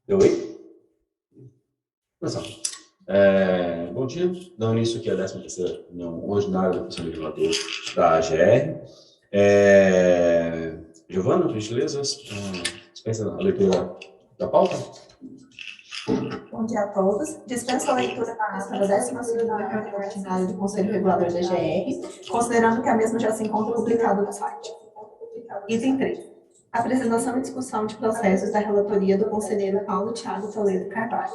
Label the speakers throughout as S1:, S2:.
S1: Oi? Começar. Bom dia, dando início aqui à 13ª reunião ordinária da Comissão Legislativa da AGR. Giovana, por gentileza, dispensa a leitura da pauta.
S2: Bom dia a todos. Dispenso a leitura da ata da 12ª reunião ordinária do Conselho Regulador da AGR, considerando que a mesma já se encontra publicada no site. Item 3. Apresentação e discussão de processos da relatoria do conselheiro Paulo Thiago Toledo Carvalho.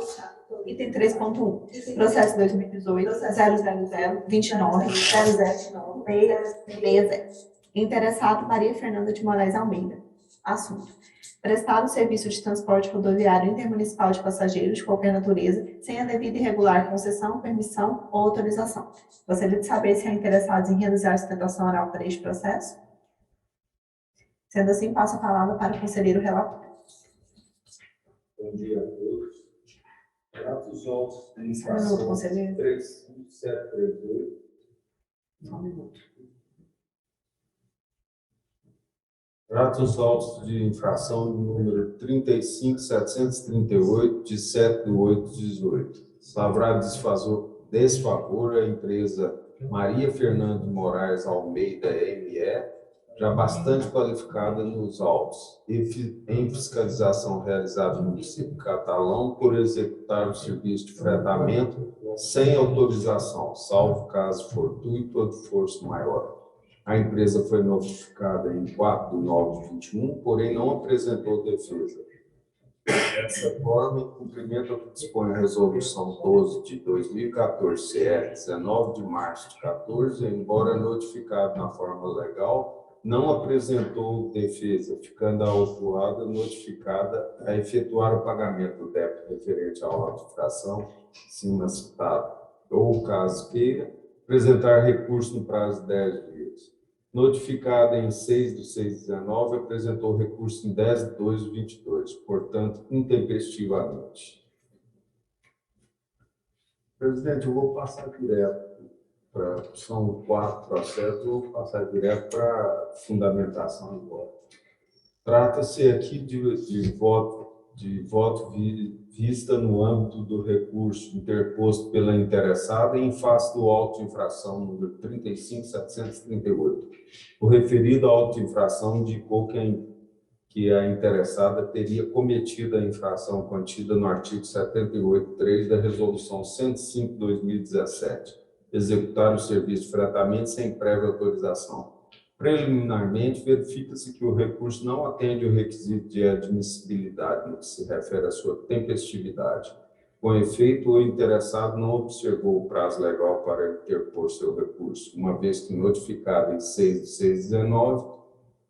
S2: Item 3.1. Processo 2018-0029-000060. Interessado Maria Fernanda de Moraes Almeida. Assunto: prestar o serviço de transporte rodoviário intermunicipal de passageiros de qualquer natureza, sem a devida e regular concessão, permissão ou autorização. Gostaria de saber se há interessados em realizar sustentação oral para este processo? Sendo assim, passo a palavra para o conselheiro relator.
S3: Bom dia a todos. Relatos autos de
S2: Minuto,
S3: infração
S2: conselheiro.
S3: 35738.
S2: Só um minuto.
S3: Relatos autos de infração número 35738, de 7/8/18. Lavrado desfavor à empresa Maria Fernanda de Moraes Almeida ME, já bastante qualificada nos autos, em fiscalização realizada no município de Catalão por executar o serviço de fretamento sem autorização, salvo caso fortuito ou de força maior. A empresa foi notificada em 4/9/21, porém não apresentou defesa. Dessa forma, em cumprimento ao que dispõe a Resolução 12 de 2014, CR 19 de março de 14, embora notificado na forma legal, não apresentou defesa, ficando a autuada notificada a efetuar o pagamento do débito referente à auto-infração, acima citado, ou, caso queira, apresentar recurso no prazo de 10 dias. Notificada em 6/6/19, apresentou recurso em 10/2/22, portanto, intempestivamente. Presidente, eu vou passar direto para... São 4 processos, eu vou passar direto para fundamentação agora. Trata-se aqui de voto vista no âmbito do recurso interposto pela interessada em face do auto de infração número 35.738. O referido auto de infração indicou que a interessada teria cometido a infração contida no artigo 78.3 da Resolução 105/2017, executar o serviço de fretamento sem prévia autorização. Preliminarmente, verifica-se que o recurso não atende o requisito de admissibilidade no que se refere à sua tempestividade. Com efeito, o interessado não observou o prazo legal para interpor seu recurso, uma vez que notificado em 6/6/19,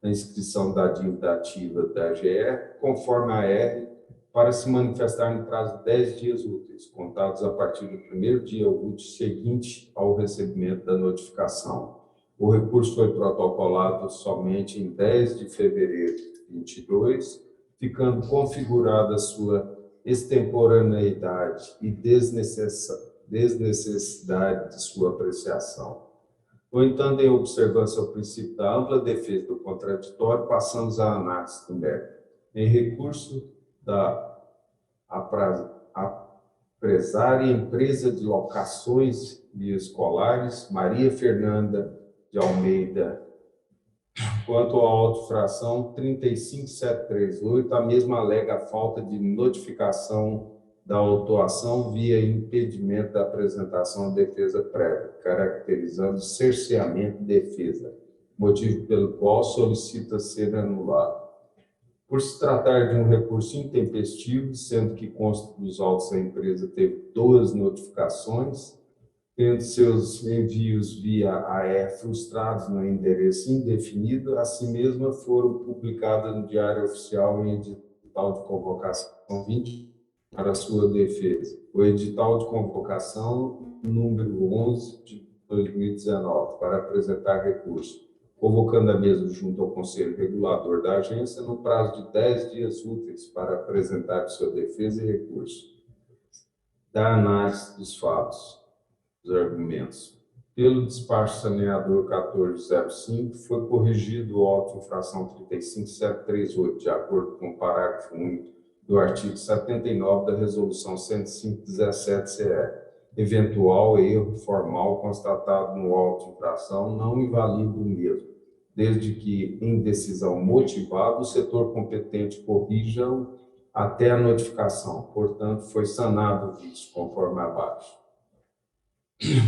S3: a inscrição da dívida ativa da AGR, conforme a R, para se manifestar no prazo de 10 dias úteis, contados a partir do primeiro dia útil seguinte ao recebimento da notificação. O recurso foi protocolado somente em 10 de fevereiro de 22, ficando configurada a sua extemporaneidade e desnecessidade de sua apreciação. No entanto, em observância ao princípio da ampla defesa do contraditório, passamos à análise do mérito. Em recurso da apresária empresa de locações de escolares, Maria Fernanda de Almeida, quanto à auto-infração 35.738, a mesma alega a falta de notificação da autuação via impedimento da apresentação de defesa prévia, caracterizando cerceamento de defesa, motivo pelo qual solicita ser anulado. Por se tratar de um recurso intempestivo, sendo que consta dos autos a empresa teve 2 notificações, tendo seus envios via AR frustrados no endereço indefinido, assim mesmo foram publicadas no Diário Oficial em edital de convocação 20 para sua defesa. O edital de convocação número 11 de 2019 para apresentar recurso, convocando a mesma junto ao Conselho Regulador da agência no prazo de 10 dias úteis para apresentar sua defesa e recurso. Da análise dos fatos, dos argumentos. Pelo despacho saneador 1405, foi corrigido o auto de infração 35.738, de acordo com o parágrafo único do artigo 79 da Resolução 105/17-CE. Eventual erro formal constatado no auto de infração não invalida o mesmo, desde que, em decisão motivada, o setor competente corrija-o até a notificação. Portanto, foi sanado o vício, conforme abaixo.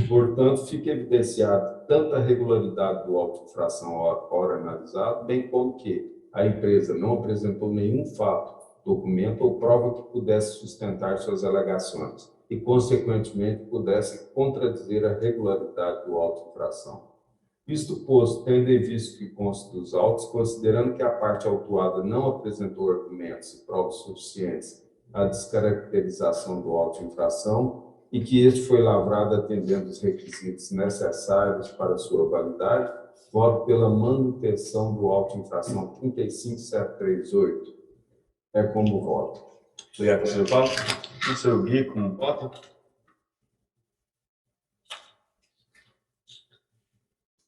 S3: Portanto, fica evidenciado tanto a regularidade do auto de infração ora analisado, bem como que a empresa não apresentou nenhum fato, documento ou prova que pudesse sustentar suas alegações e, consequentemente, pudesse contradizer a regularidade do auto de infração. Visto posto, tendo em vista que consta dos autos, considerando que a parte autuada não apresentou argumentos e provas suficientes à descaracterização do auto de infração e que este foi lavrado atendendo os requisitos necessários para sua validade, voto pela manutenção do auto de infração 35738. É como voto.
S1: Obrigado, professor Paulo. Professor Gui, como vota?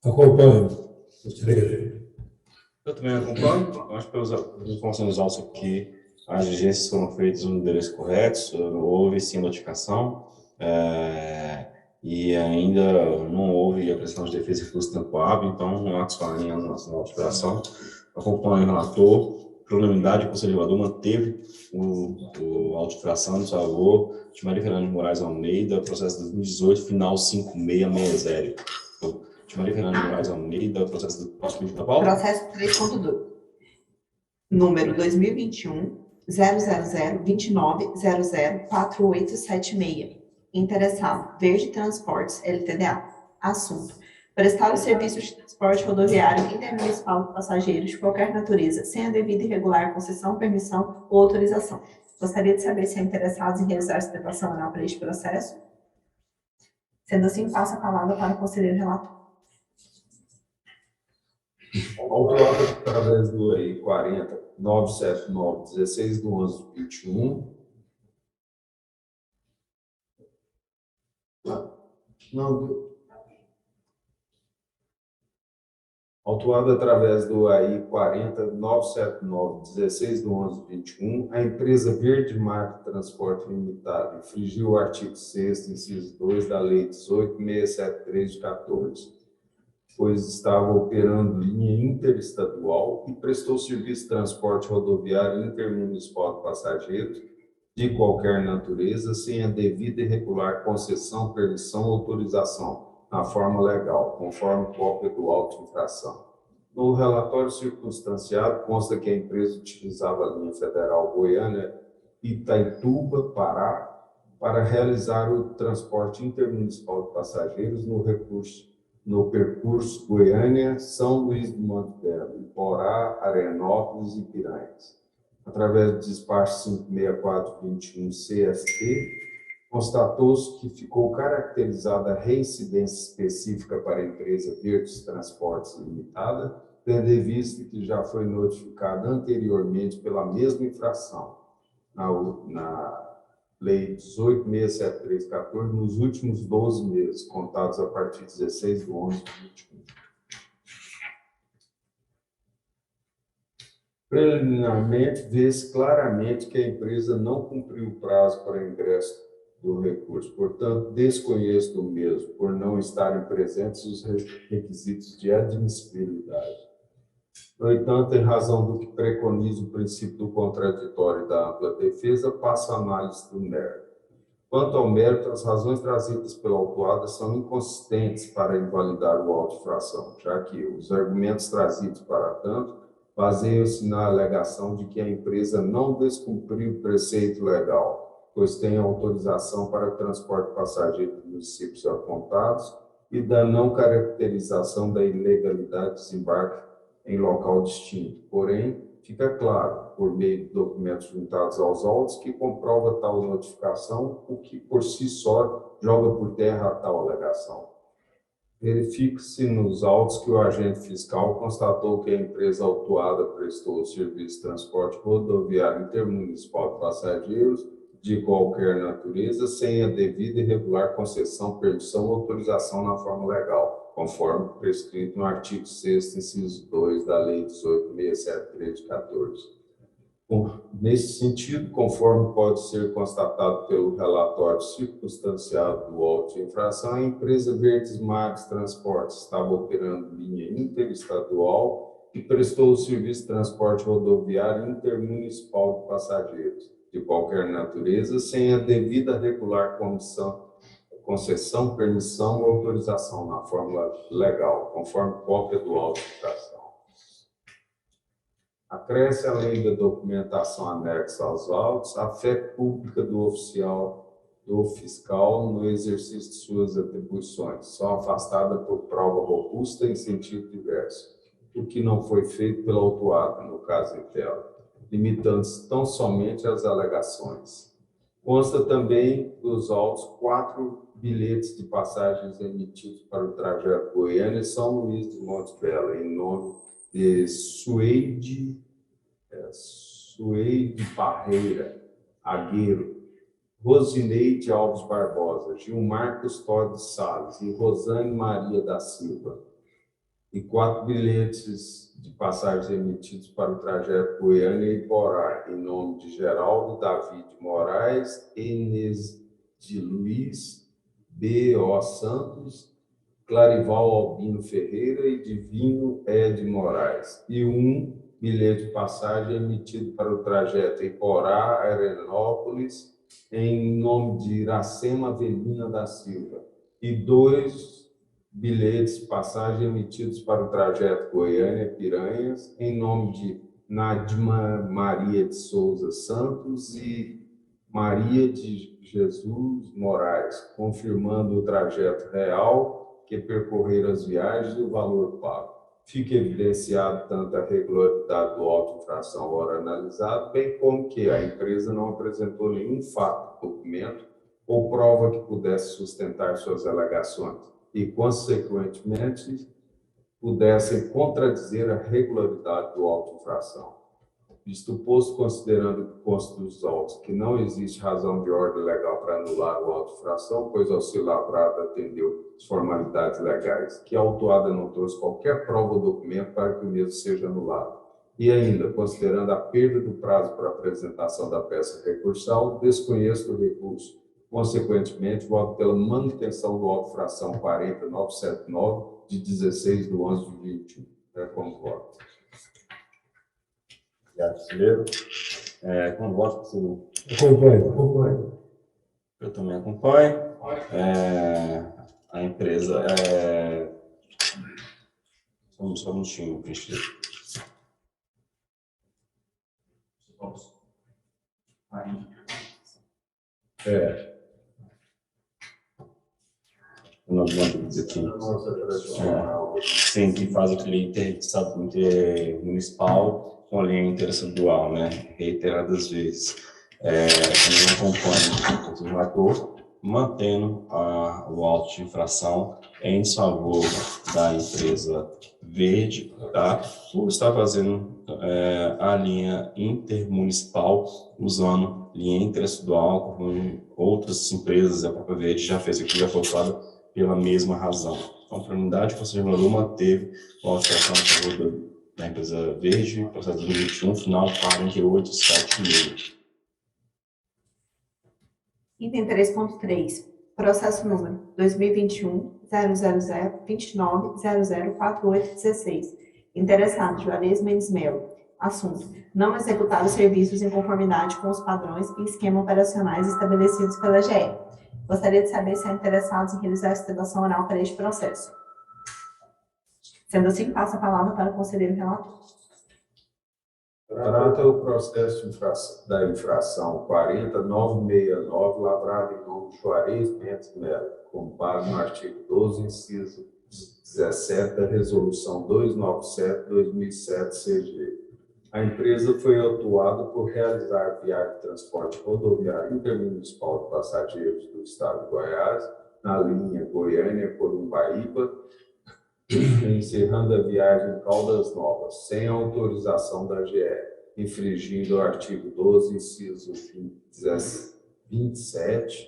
S4: Acompanho. Gostaria.
S1: Eu também acompanho. Acho que pelas informações dos autos aqui, as diligências foram feitas no endereço correto, houve sim notificação, e ainda não houve a prestação de defesa e recurso temporável, então não há que falar em relação à operação. Acompanho o relator. Por unanimidade, o Conselho manteve o auto de infração em favor de Maria Fernanda de Moraes Almeida, processo 2018, final 5660. De Maria Fernanda de Moraes Almeida, processo do próximo de Paulo.
S2: Processo 3.2. Número 2021 00029004876. Interessado, Verde Transportes, LTDA. Assunto: prestar o serviço de transporte rodoviário intermunicipal de passageiros de qualquer natureza, sem a devida e regular concessão, permissão ou autorização. Gostaria de saber se há interessados em realizar sustentação oral para este processo. Sendo assim, passo a palavra para o conselheiro relator.
S3: Autuado através do Lei 40.979, 16/11/21. Autuado através do AI 40.979, 16/11/21, a empresa Verde Mar Transporte Limitada infringiu o artigo 6º, inciso 2 da Lei 18.673 de 14, pois estava operando linha interestadual e prestou serviço de transporte rodoviário intermunicipal de passageiros de qualquer natureza, sem a devida e regular concessão, permissão ou autorização, na forma legal, conforme cópia do auto de infração. No relatório circunstanciado, consta que a empresa utilizava a linha federal Goiânia-Itaituba, Pará, para realizar o transporte intermunicipal de passageiros no percurso Goiânia-São Luís do Monte Belo, Iporá, Arenópolis e Piranhas. Através do despacho 564/21 CST, constatou-se que ficou caracterizada a reincidência específica para a empresa Verdes Transportes Limitada, tendo em vista que já foi notificada anteriormente pela mesma infração, na Lei 18.673/14, nos últimos 12 meses, contados a partir de 16/11/21. Preliminarmente, vê-se claramente que a empresa não cumpriu o prazo para ingresso do recurso, portanto, desconheço do mesmo, por não estarem presentes os requisitos de admissibilidade. No entanto, em razão do que preconiza o princípio do contraditório e da ampla defesa, passo a análise do mérito. Quanto ao mérito, as razões trazidas pela autuada são inconsistentes para invalidar o auto de infração, já que os argumentos trazidos para tanto baseiam-se na alegação de que a empresa não descumpriu o preceito legal, pois tem autorização para o transporte passageiro dos municípios apontados e da não caracterização da ilegalidade de desembarque em local distinto. Porém, fica claro, por meio de documentos juntados aos autos, que comprova tal notificação, o que por si só joga por terra a tal alegação. Verifica-se nos autos que o agente fiscal constatou que a empresa autuada prestou o serviço de transporte rodoviário intermunicipal de passageiros de qualquer natureza, sem a devida e regular concessão, permissão ou autorização na forma legal, conforme prescrito no artigo 6º, inciso 2 da Lei 18.673 de 14. Nesse sentido, conforme pode ser constatado pelo relatório circunstanciado do auto de infração, a empresa Verdes Mares Transportes estava operando linha interestadual e prestou o serviço de transporte rodoviário intermunicipal de passageiros de qualquer natureza, sem a devida regular concessão, permissão ou autorização na fórmula legal, conforme cópia do auto de infração. Acresce, além da documentação anexa aos autos, a fé pública do fiscal no exercício de suas atribuições, só afastada por prova robusta em sentido diverso, o que não foi feito pelo autuado, no caso em tela, limitando-se tão somente às alegações. Consta também dos autos 4 bilhetes de passagens emitidos para o trajeto Goiânia e São Luís de Montes Belos, em nome de Sueide Parreira Agueiro, Rosineide Alves Barbosa, Gilmar Custódio Salles e Rosane Maria da Silva, e 4 bilhetes de passagens emitidos para o trajeto Goiânia e Iporá, em nome de Geraldo David Moraes, Enes de Luiz, B.O. Santos, Clarival Albino Ferreira e Divino Ed Moraes, e 1 bilhete de passagem emitido para o trajeto Iporá, Arenópolis, em nome de Iracema Avelina da Silva, e 2 bilhetes de passagem emitidos para o trajeto Goiânia-Piranhas, em nome de Nadima Maria de Souza Santos e Maria de Jesus Moraes, confirmando o trajeto real que percorreram as viagens e o valor pago. Fica evidenciado tanto a regularidade do auto de infração ora analisado, bem como que a empresa não apresentou nenhum fato, documento ou prova que pudesse sustentar suas alegações e, consequentemente, pudessem contradizer a regularidade do auto de infração. Isto posto, considerando o consto dos autos, que não existe razão de ordem legal para anular o auto de infração, pois ao ser lavrado atendeu as formalidades legais, que a autuada não trouxe qualquer prova ou documento para que o mesmo seja anulado. E ainda, considerando a perda do prazo para apresentação da peça recursal, desconheço o recurso. Consequentemente, voto pela manutenção do auto de infração 40979, de 16/11/21. É como voto.
S1: Obrigado, conselheiro. Com voto, conselheiro.
S4: Acompanho.
S1: Eu também acompanho. A empresa só um minutinho, conselheiro. Não dúvida aqui. Sim, que faz aquele intermunicipal com a linha interestadual, né? Reiteradas vezes. Como acompanha o relator, mantendo o auto de infração em desfavor da empresa Verde, tá? Por estar fazendo a linha intermunicipal usando linha interestadual, com outras empresas, a própria Verde já fez aquilo, já foi usada pela mesma razão. Então, para a unidade, o Conselho Regulador manteve a auto de infração em favor da empresa Verde, processo de 2021, final 4876.
S2: Item 3.3. Processo número 2021-000-29004816. Interessado, Juarez Mendes Melo. Assunto: não executar os serviços em conformidade com os padrões e esquemas operacionais estabelecidos pela GE. Gostaria de saber se há interessados em realizar a sustentação oral para este processo. Sendo assim, passo a palavra para o conselheiro relator.
S3: Trata o processo da infração 40969, lavrado em nome de Juarez Mendes Melo, com base no artigo 12, inciso 17 da Resolução 297/2007 CG. A empresa foi autuada por realizar viagem de transporte rodoviário intermunicipal de passageiros do estado de Goiás, na linha Goiânia-Corumbaíba, encerrando a viagem em Caldas Novas, sem autorização da GE, infringindo o artigo 12, inciso 27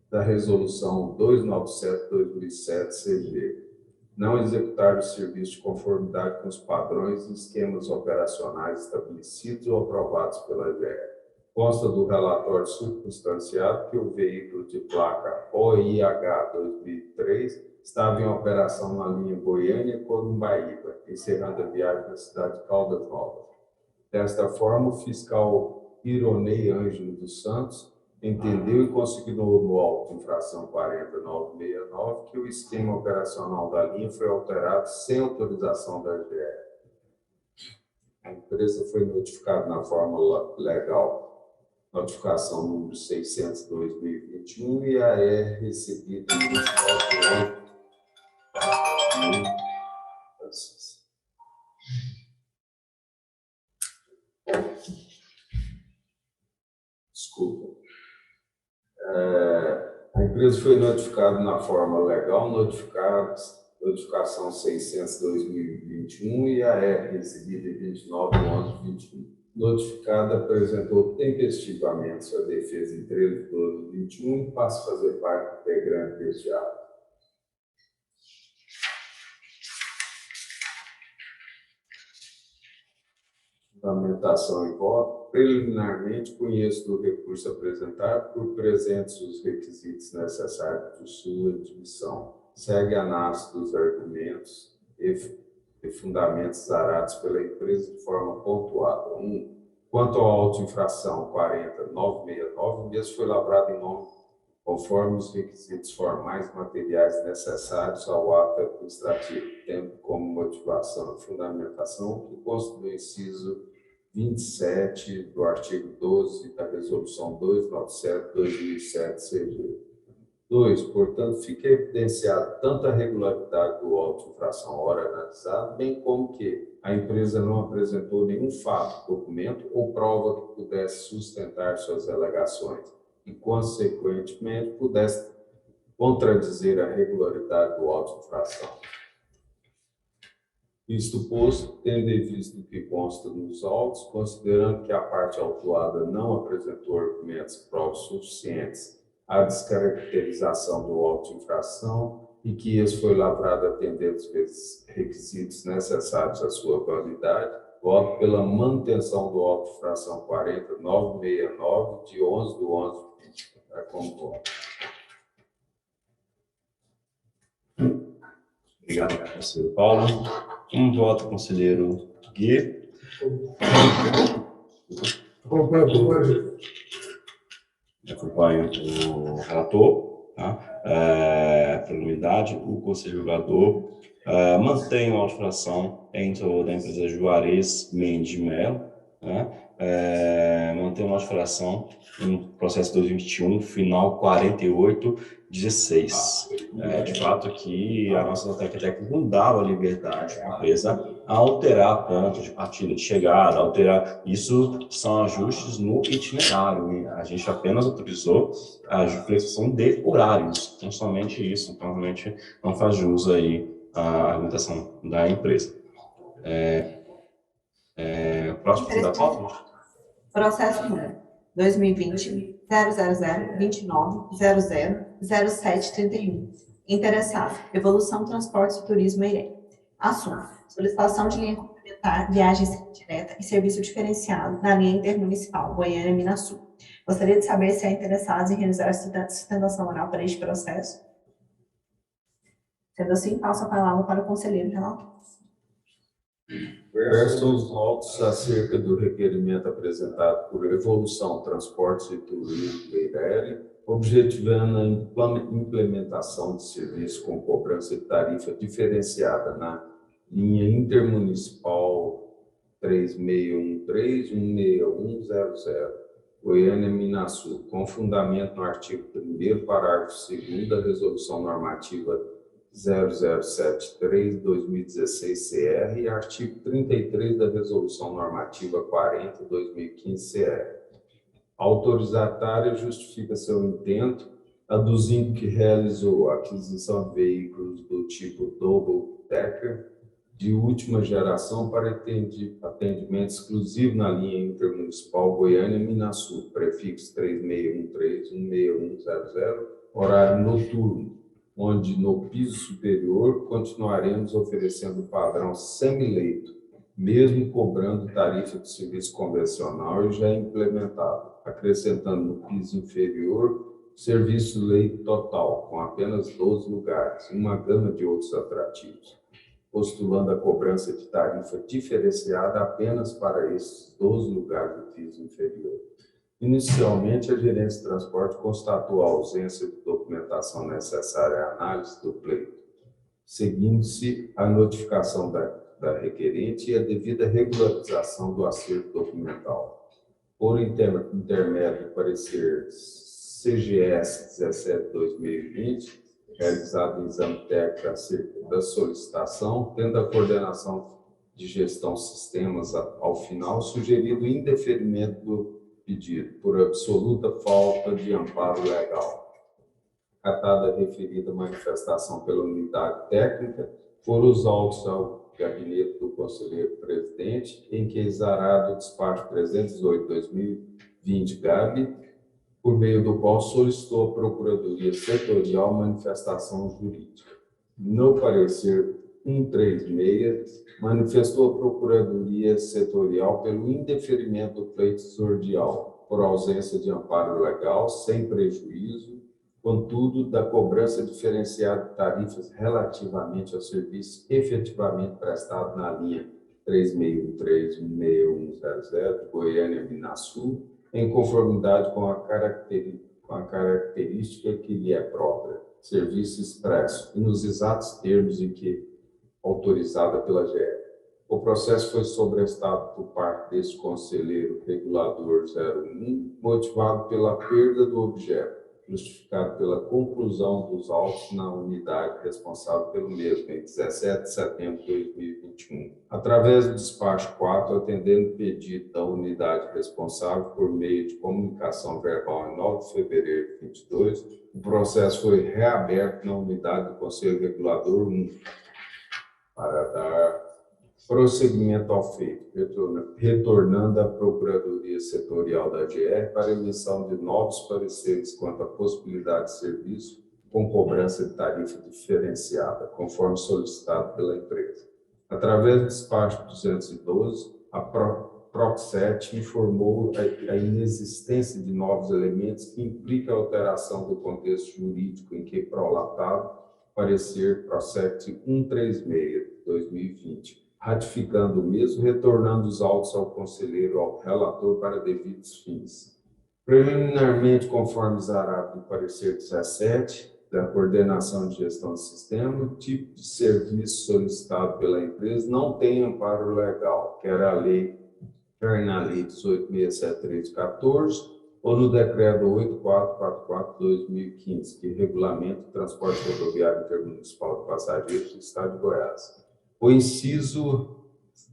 S3: da Resolução 297/2007 CG. não executar o serviço de conformidade com os padrões e esquemas operacionais estabelecidos ou aprovados pela GE. Consta do relatório circunstanciado que o veículo de placa OIH 2003 estava em operação na linha Goiânia-Corumbaíba, encerrando a viagem na cidade de Caldas Novas. Desta forma, o fiscal Ironei Ângelo dos Santos entendeu e consignou no auto de infração 40969 que o esquema operacional da linha foi alterado sem autorização da GE. A empresa foi notificada na forma legal notificação número 600/2021 e a é recebida em 29 Desculpa. A empresa foi notificada na forma legal, notificação 600/2021 e a é recebida em 29/11/21. Notificada apresentou tempestivamente sua defesa em 13/12/21 e passa a fazer parte integrante deste ato. Fundamentação e voto. Preliminarmente, conheço do recurso apresentado por presentes os requisitos necessários de sua admissão. Segue a análise dos argumentos e fundamentos zarados pela empresa de forma pontuada. 1. Quanto ao auto de infração 40969, o mesmo foi lavrado em nome conforme os requisitos formais e materiais necessários ao ato administrativo, tendo como motivação e fundamentação que consta do inciso 27 do artigo 12 da Resolução 297/2007 CG. 2. Portanto, fica evidenciado tanto a regularidade do auto de infração hora analisado, bem como que a empresa não apresentou nenhum fato, documento ou prova que pudesse sustentar suas alegações e, consequentemente, pudesse contradizer a regularidade do auto de infração. Isto posto, tendo em vista o que consta nos autos, considerando que a parte autuada não apresentou argumentos e provas suficientes à descaracterização do auto de infração e que esse foi lavrado atendendo os requisitos necessários à sua validade, voto pela manutenção do auto de infração 40969 de 11/11/20. Concordo.
S1: Obrigado, conselheiro Paulo. Voto, conselheiro Gui. Acompanho o relator, tá? Por unanimidade, o conselho julgador mantém a auto-infração em favor da empresa Juarez Mendes de Mello, né? Mantém a auto-infração no processo 2021, final 4816. De fato, aqui a nossa nota técnica não dava liberdade para a empresa a alterar ponto de partida, de chegada, alterar. Isso são ajustes no itinerário. A gente apenas autorizou a flexão de horários, não somente isso. Então, realmente, não faz jus aí à argumentação da empresa. Próximo da pauta?
S2: Processo número 2020 000 29 00 0731. Interessado: Evolução Transportes e Turismo Eiré. Assunto: solicitação de linha complementar, viagem direta e serviço diferenciado na linha intermunicipal Goiânia-Minas Sul. Gostaria de saber se há interessados em realizar sustentação oral para este processo. Sendo assim, passo a palavra para o conselheiro relator.
S3: Verso os autos acerca do requerimento apresentado por Evolução Transportes e Turismo Eiré, objetivando a implementação de serviço com cobrança de tarifa diferenciada na linha intermunicipal 3613-16100, Goiânia-Minas Sul, com fundamento no artigo 1º, parágrafo 2º da Resolução Normativa 0073/2016 CR e artigo 33 da Resolução Normativa 40/2015 CR. A autorizatária justifica seu intento, aduzindo que realizou a aquisição de veículos do tipo Double Decker de última geração para atendimento exclusivo na linha intermunicipal Goiânia-Minas Sul, prefixo 3613-16100, horário noturno, onde no piso superior continuaremos oferecendo o padrão semileito, mesmo cobrando tarifa de serviço convencional e já implementado, acrescentando no piso inferior serviço leito total, com apenas 12 lugares, e uma gama de outros atrativos, postulando a cobrança de tarifa diferenciada apenas para esses 12 lugares do piso inferior. Inicialmente, a Gerência de Transporte constatou a ausência de documentação necessária à análise do pleito, seguindo-se a notificação da requerente e a devida regularização do acerto documental. Por intermédio do parecer CGS 17/2020, realizado o exame técnico acerca da solicitação, tendo a coordenação de gestão sistemas ao final, sugerido o indeferimento do pedido por absoluta falta de amparo legal. Acatada a referida manifestação pela unidade técnica, foram os autos ao gabinete do conselheiro presidente, em que exarado o despacho 308/2020 GAB, por meio do qual solicitou a Procuradoria Setorial manifestação jurídica. No parecer 136, manifestou a Procuradoria Setorial pelo indeferimento do pleito exordial, por ausência de amparo legal, sem prejuízo, contudo, da cobrança diferenciada de tarifas relativamente ao serviço efetivamente prestado na linha 3613-16100, Goiânia-Minasul, em conformidade com a característica que lhe é própria, serviço expresso, e nos exatos termos em que autorizada pela GE. O processo foi sobrestado por parte deste conselheiro regulador 01, motivado pela perda do objeto, justificado pela conclusão dos autos na unidade responsável pelo mesmo, em 17 de setembro de 2021. Através do despacho 4, atendendo o pedido da unidade responsável por meio de comunicação verbal em 9 de fevereiro de 2022, o processo foi reaberto na unidade do Conselho Regulador 1, para dar prosseguimento ao feito, retornando à Procuradoria Setorial da GR para emissão de novos pareceres quanto à possibilidade de serviço com cobrança de tarifa diferenciada, conforme solicitado pela empresa. Através do despacho 212, a PROC7 informou a inexistência de novos elementos que implica a alteração do contexto jurídico em que prolatado parecer PROC7 136/2020, ratificando o mesmo, retornando os autos ao conselheiro, ao relator, para devidos fins. Preliminarmente, conforme exarado no parecer 17, da coordenação de gestão do sistema, o tipo de serviço solicitado pela empresa não tem amparo legal, quer na Lei 18.673/14 ou no Decreto 8444/2015, que regulamenta o transporte rodoviário intermunicipal de passageiros do Estado de Goiás. O inciso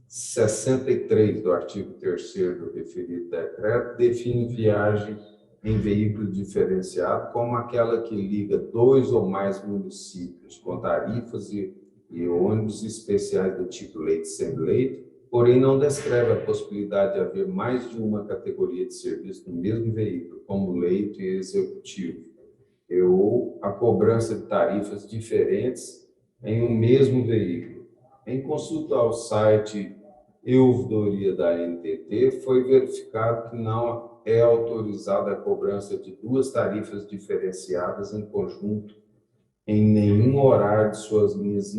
S3: 63 do artigo 3º do referido decreto define viagem em veículo diferenciado como aquela que liga 2 ou mais municípios com tarifas e ônibus especiais do tipo leito sem leito, porém não descreve a possibilidade de haver mais de uma categoria de serviço no mesmo veículo, como leito e executivo, ou a cobrança de tarifas diferentes em um mesmo veículo. Em consulta ao site Ouvidoria da NTT, foi verificado que não é autorizada a cobrança de 2 tarifas diferenciadas em conjunto em nenhum horário de suas linhas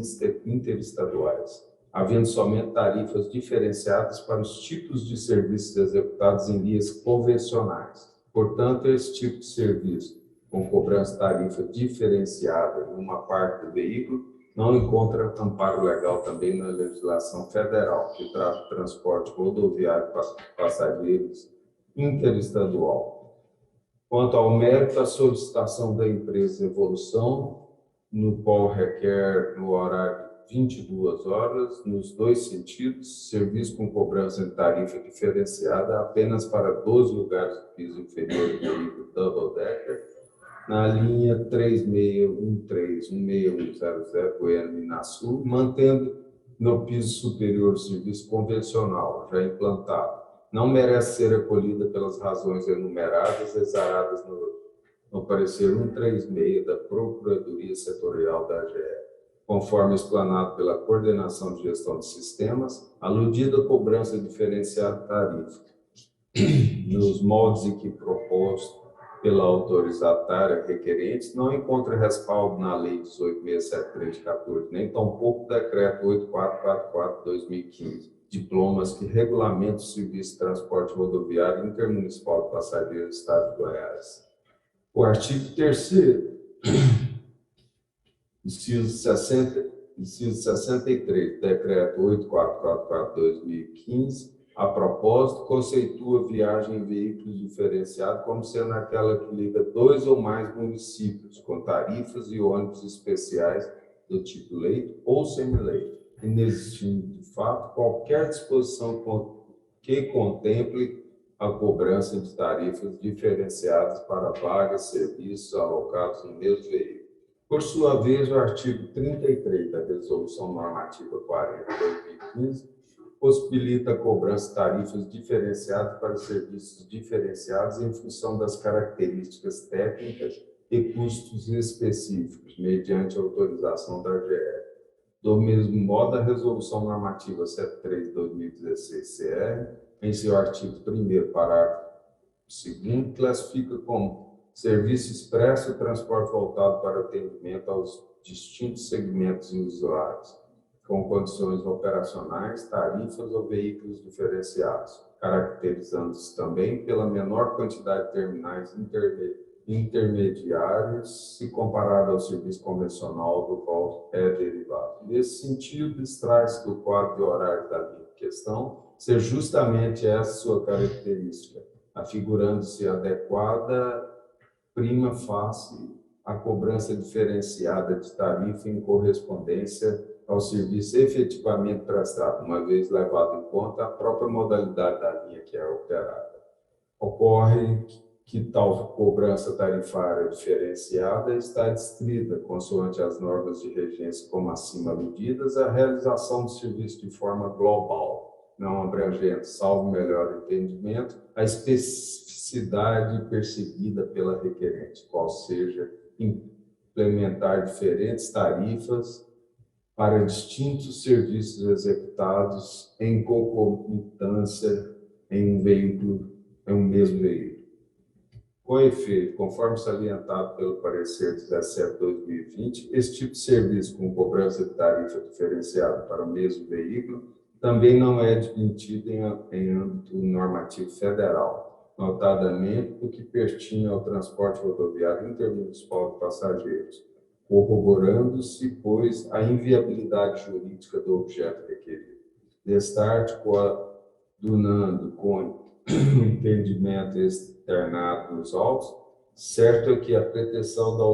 S3: interestaduais, havendo somente tarifas diferenciadas para os tipos de serviços executados em linhas convencionais. Portanto, esse tipo de serviço, com cobrança de tarifa diferenciada em uma parte do veículo, não encontra amparo legal também na legislação federal, que trata o transporte rodoviário para passageiros interestadual. Quanto ao mérito, a solicitação da empresa Evolução, no qual requer no horário 22 horas, nos 2 sentidos, serviço com cobrança de tarifa diferenciada apenas para 12 lugares do piso inferior do veículo double decker, na linha 3613-16100 Goiânia-Minasul, mantendo no piso superior o serviço convencional, já implantado. Não merece ser acolhida pelas razões enumeradas, exaradas no no parecer 136 da Procuradoria Setorial da AGE, conforme explanado pela Coordenação de Gestão de Sistemas, aludida a cobrança diferenciada de tarifa, nos moldes em que proposto pela autorizatária requerente, não encontra respaldo na Lei 18.673 de 14, nem tampouco o Decreto 8444 de 2015, diplomas que regulamentam o serviço de transporte rodoviário intermunicipal de passageiros do Estado de Goiás. O artigo 3º, inciso 63, Decreto 8444 de 2015, a propósito, conceitua viagem em veículos diferenciados como sendo aquela que liga 2 ou mais municípios, com tarifas e ônibus especiais do tipo leito ou semileito, inexistindo, de fato, qualquer disposição que contemple a cobrança de tarifas diferenciadas para vagas, serviços alocados no mesmo veículo. Por sua vez, o artigo 33 da Resolução Normativa 40 de 2015 possibilita a cobrança de tarifas diferenciadas para serviços diferenciados em função das características técnicas e custos específicos, mediante autorização da AGE. Do mesmo modo, a Resolução Normativa 73 de 2016 CR, em seu artigo 1º, parágrafo 2º, classifica como serviço expresso o transporte voltado para atendimento aos distintos segmentos e usuários, com condições operacionais, tarifas ou veículos diferenciados, caracterizando-se também pela menor quantidade de terminais intermediários se comparado ao serviço convencional do qual é derivado. Nesse sentido, extrai-se do quadro de horário da linha em questão ser justamente essa sua característica, afigurando-se adequada prima facie à cobrança diferenciada de tarifa em correspondência ao serviço efetivamente prestado, uma vez levado em conta a própria modalidade da linha que é operada. Ocorre que tal cobrança tarifária diferenciada está adstrita, consoante as normas de regência como acima aludidas, à realização do serviço de forma global, não abrangendo, salvo melhor entendimento, a especificidade percebida pela requerente, qual seja implementar diferentes tarifas para distintos serviços executados em concomitância em um mesmo veículo. Com efeito, conforme salientado pelo parecer 17/2020, esse tipo de serviço com cobrança de tarifa diferenciada para o mesmo veículo também não é admitido em âmbito normativo federal, notadamente o que pertinha ao transporte rodoviário intermunicipal de passageiros, corroborando-se, pois, a inviabilidade jurídica do objeto requerido. Destarte, coadunando com o entendimento externado nos autos, certo é que a pretensão da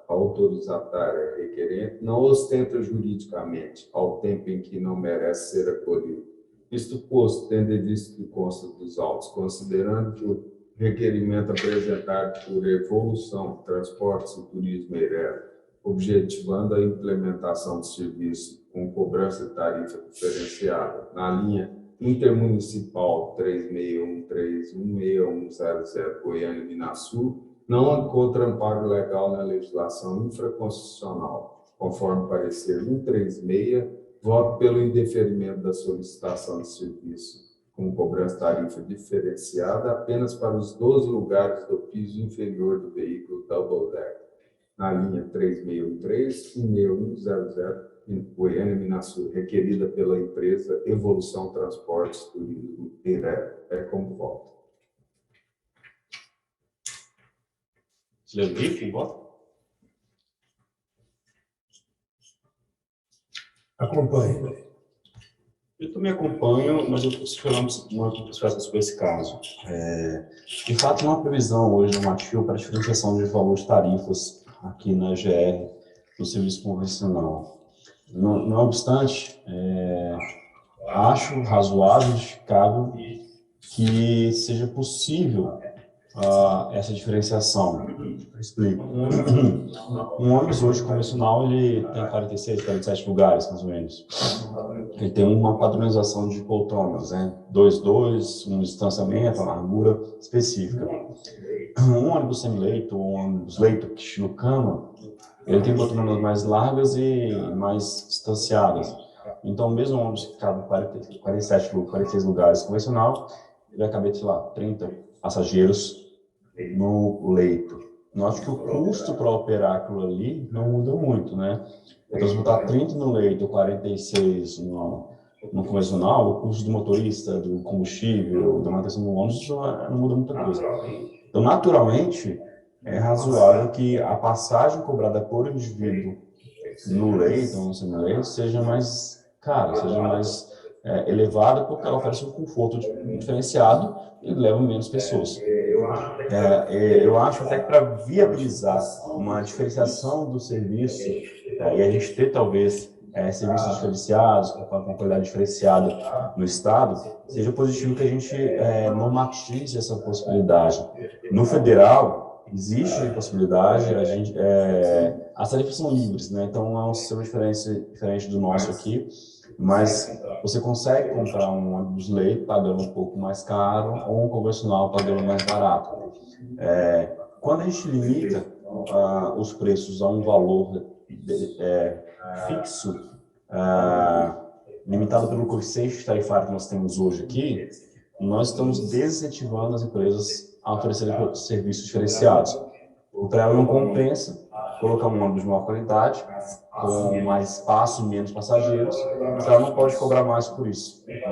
S3: autorizatária requerente não ostenta juridicamente, ao tempo em que não merece ser acolhido. Isto posto, tendo em vista que consta dos autos, considerando que o requerimento apresentado por Evolução, Transportes e Turismo EIRER, objetivando a implementação de serviço com cobrança de tarifa diferenciada na linha intermunicipal 3613161100 Goiânia-Minasul, não encontra amparo legal na legislação infraconstitucional, conforme parecer 136, voto pelo indeferimento da solicitação de serviço com cobrança de tarifa diferenciada apenas para os 12 lugares do piso inferior do veículo double deck, na linha 3613-161100 em Goiânia-Minasul, requerida pela empresa Evolução Transportes Turismo EIRER. É como voto.
S1: Leandro, voto?
S4: Acompanhe.
S1: Eu também acompanho, mas eu estou esperando uma resposta sobre esse caso. De fato, não há previsão hoje normativa para a diferenciação de valor de tarifas aqui na GR, no serviço convencional. Não obstante, acho razoável, justificável, que seja possível essa diferenciação. Eu explico. Um ônibus hoje convencional, ele tem 46, 47 lugares, mais ou menos. Ele tem uma padronização de poltronas, né? 2, um distanciamento, uma largura específica. Um ônibus sem-leito, um ônibus leito, estilo cama, ele tem poltronas mais largas e mais distanciadas. Então, mesmo um ônibus que cabe 46 lugares convencional, ele vai caber, sei lá, 30 passageiros no leito. Note que o custo para operar aquilo ali não muda muito, né? Então, se botar 30 no leito, 46 no convencional, o custo do motorista, do combustível, da manutenção do ônibus não muda muita coisa. Então, naturalmente, é razoável que a passagem cobrada por indivíduo no leito ou no semileito seja mais cara, seja mais elevada, porque ela oferece um conforto diferenciado e leva menos pessoas. Eu acho até que para viabilizar uma diferenciação do serviço, e a gente ter talvez serviços diferenciados, com qualidade diferenciada no Estado, seja positivo que a gente normatize essa possibilidade. No federal, existe a possibilidade, as tarifas são livres, né? Então é um sistema diferente do nosso aqui, mas você consegue comprar um ônibus leito pagando um pouco mais caro ou um convencional pagando mais barato. Quando a gente limita os preços a um valor fixo, limitado pelo coeficiente tarifário que nós temos hoje aqui, nós estamos desincentivando as empresas a oferecerem serviços diferenciados. Para ela não compensa colocar um ônibus de maior qualidade, com mais espaço, menos passageiros, porque ela não pode cobrar mais por isso. Né?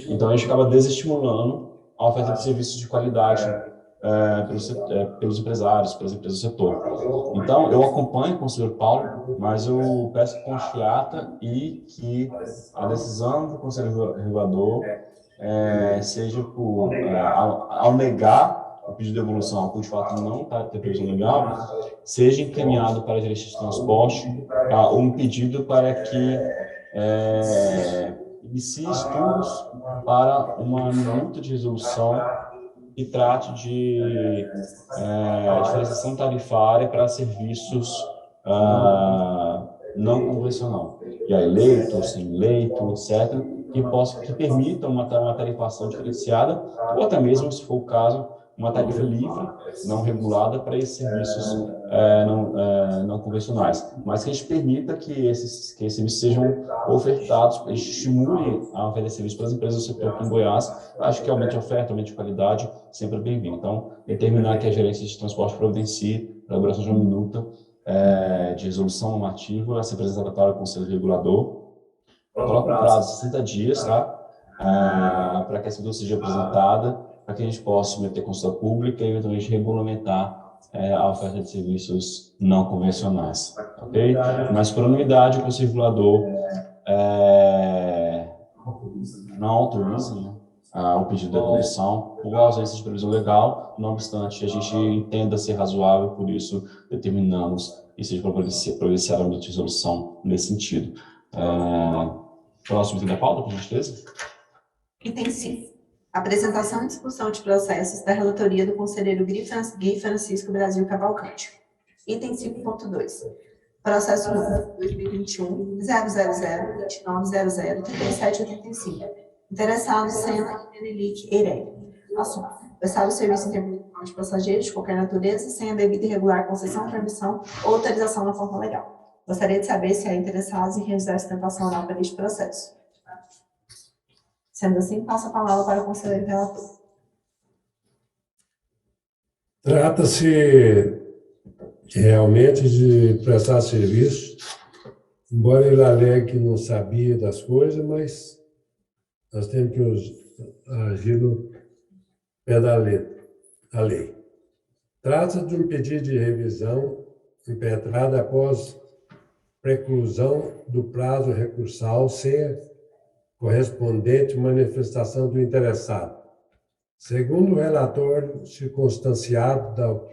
S1: Então, a gente acaba desestimulando a oferta de serviços de qualidade pelos empresários, pelas empresas do setor. Então, eu acompanho o conselheiro Paulo, mas eu peço que conste ata e que a decisão do conselho regulador seja por, ao negar o pedido de devolução, por de fato não ter previsão legal, seja encaminhado para a gerência de transporte um pedido para que inicie estudos para uma minuta de resolução que trate de diferenciação tarifária para serviços não convencional. E aí, leito, sem leito, etc., que permitam uma tarifação diferenciada, ou até mesmo, se for o caso, uma tarifa livre, não regulada, para esses serviços não convencionais. Mas que a gente permita que esses serviços sejam ofertados, a gente estimule a oferta de serviços para as empresas do setor aqui em Goiás. Acho que aumente a oferta, aumente a qualidade, sempre é bem-vindo. Então, determinar que a gerência de transporte providencie a elaboração de uma minuta de resolução normativa a ser apresentada para o Conselho Regulador. Coloca um prazo de 60 dias, tá? Para que essa minuta seja apresentada, para que a gente possa submeter consulta pública e, eventualmente, regulamentar a oferta de serviços não convencionais, ok? Mas, por unanimidade, o Conselho Regulador não autoriza, né, o pedido de devolução por ausência de previsão legal, não obstante, a gente entenda ser razoável, por isso determinamos e seja providenciada uma resolução nesse sentido. Próximo item da pauta, por gentileza.
S2: Item 5. Apresentação e discussão de processos da relatoria do conselheiro Gui Francisco Brasil Cavalcante. Item 5.2. Processo número 2021-000-2900-3785. Interessados, Sena e Enelique Eireli. Assunto: prestar o serviço intermunicipal de passageiros de qualquer natureza, sem a devida e regular concessão, permissão ou autorização na forma legal. Gostaria de saber se há interessados em realizar a sustentação oral para este processo. Sendo assim, passo a palavra para o conselheiro relator.
S4: Trata-se realmente de prestar serviço, embora ele alegue que não sabia das coisas, mas nós temos que agir no pé da lei. Trata-se de um pedido de revisão impetrado após preclusão do prazo recursal sem a correspondente manifestação do interessado. Segundo o relatório circunstanciado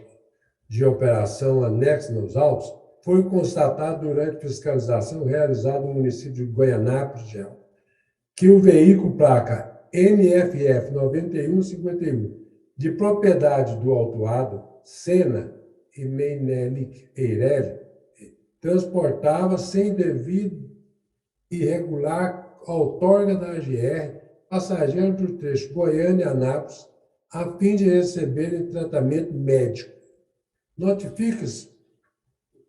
S4: de operação anexa nos autos, foi constatado durante fiscalização realizada no município de Goianápolis, que o veículo placa NFF 9151, de propriedade do autuado, Sena e Menelik Eireli, transportava sem devido e regular outorga da AGR passageiros do trecho Goiânia-Anápolis a fim de receberem tratamento médico. Notifica-se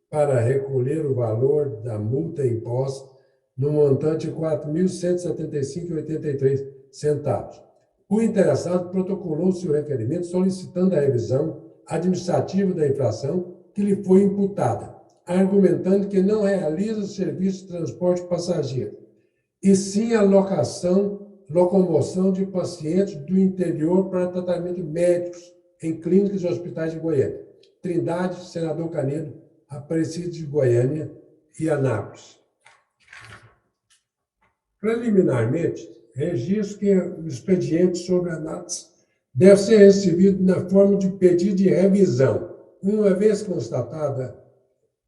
S4: para recolher o valor da multa imposta no montante de R$ 4.175,83. O interessado protocolou seu requerimento solicitando a revisão administrativa da infração que lhe foi imputada, argumentando que não realiza o serviço de transporte passageiro, e sim a locomoção de pacientes do interior para tratamento médicos em clínicas e hospitais de Goiânia, Trindade, Senador Canedo, Aparecida de Goiânia e Anápolis. Preliminarmente, registro que o expediente sobre análise deve ser recebido na forma de pedido de revisão, uma vez constatada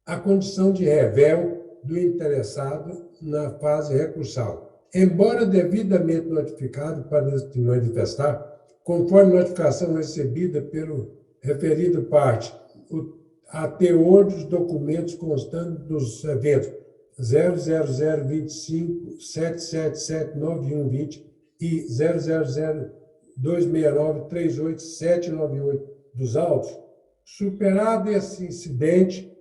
S4: a condição de revel do interessado na fase recursal. Embora devidamente notificado para se manifestar, conforme notificação recebida pelo referido parte, a teor dos documentos constantes dos eventos 00025-777-9120 e 000-269-38798 dos autos, superado esse incidente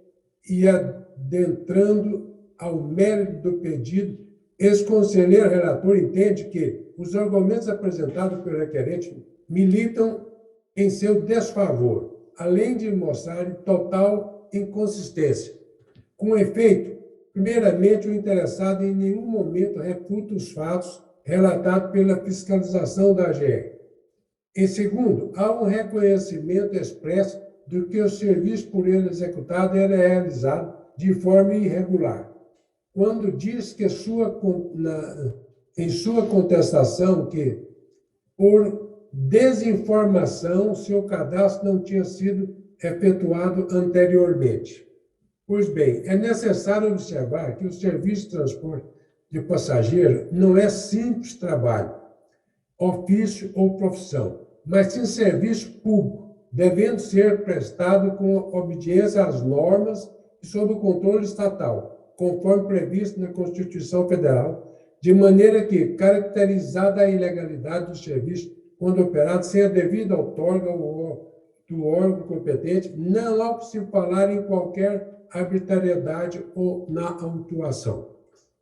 S4: e adentrando ao mérito do pedido, esse conselheiro relator entende que os argumentos apresentados pelo requerente militam em seu desfavor, além de mostrarem total inconsistência. Com efeito, primeiramente, o interessado em nenhum momento refuta os fatos relatados pela fiscalização da AGR. Em segundo, há um reconhecimento expresso de que o serviço por ele executado era realizado de forma irregular. Quando diz que em sua contestação que, por desinformação, seu cadastro não tinha sido efetuado anteriormente. Pois bem, é necessário observar que o serviço de transporte de passageiro não é simples trabalho, ofício ou profissão, mas sim serviço público, devendo ser prestado com obediência às normas e sob o controle estatal, conforme previsto na Constituição Federal, de maneira que, caracterizada a ilegalidade do serviço quando operado sem a devida outorga do órgão competente, não há que se falar em qualquer arbitrariedade ou na autuação.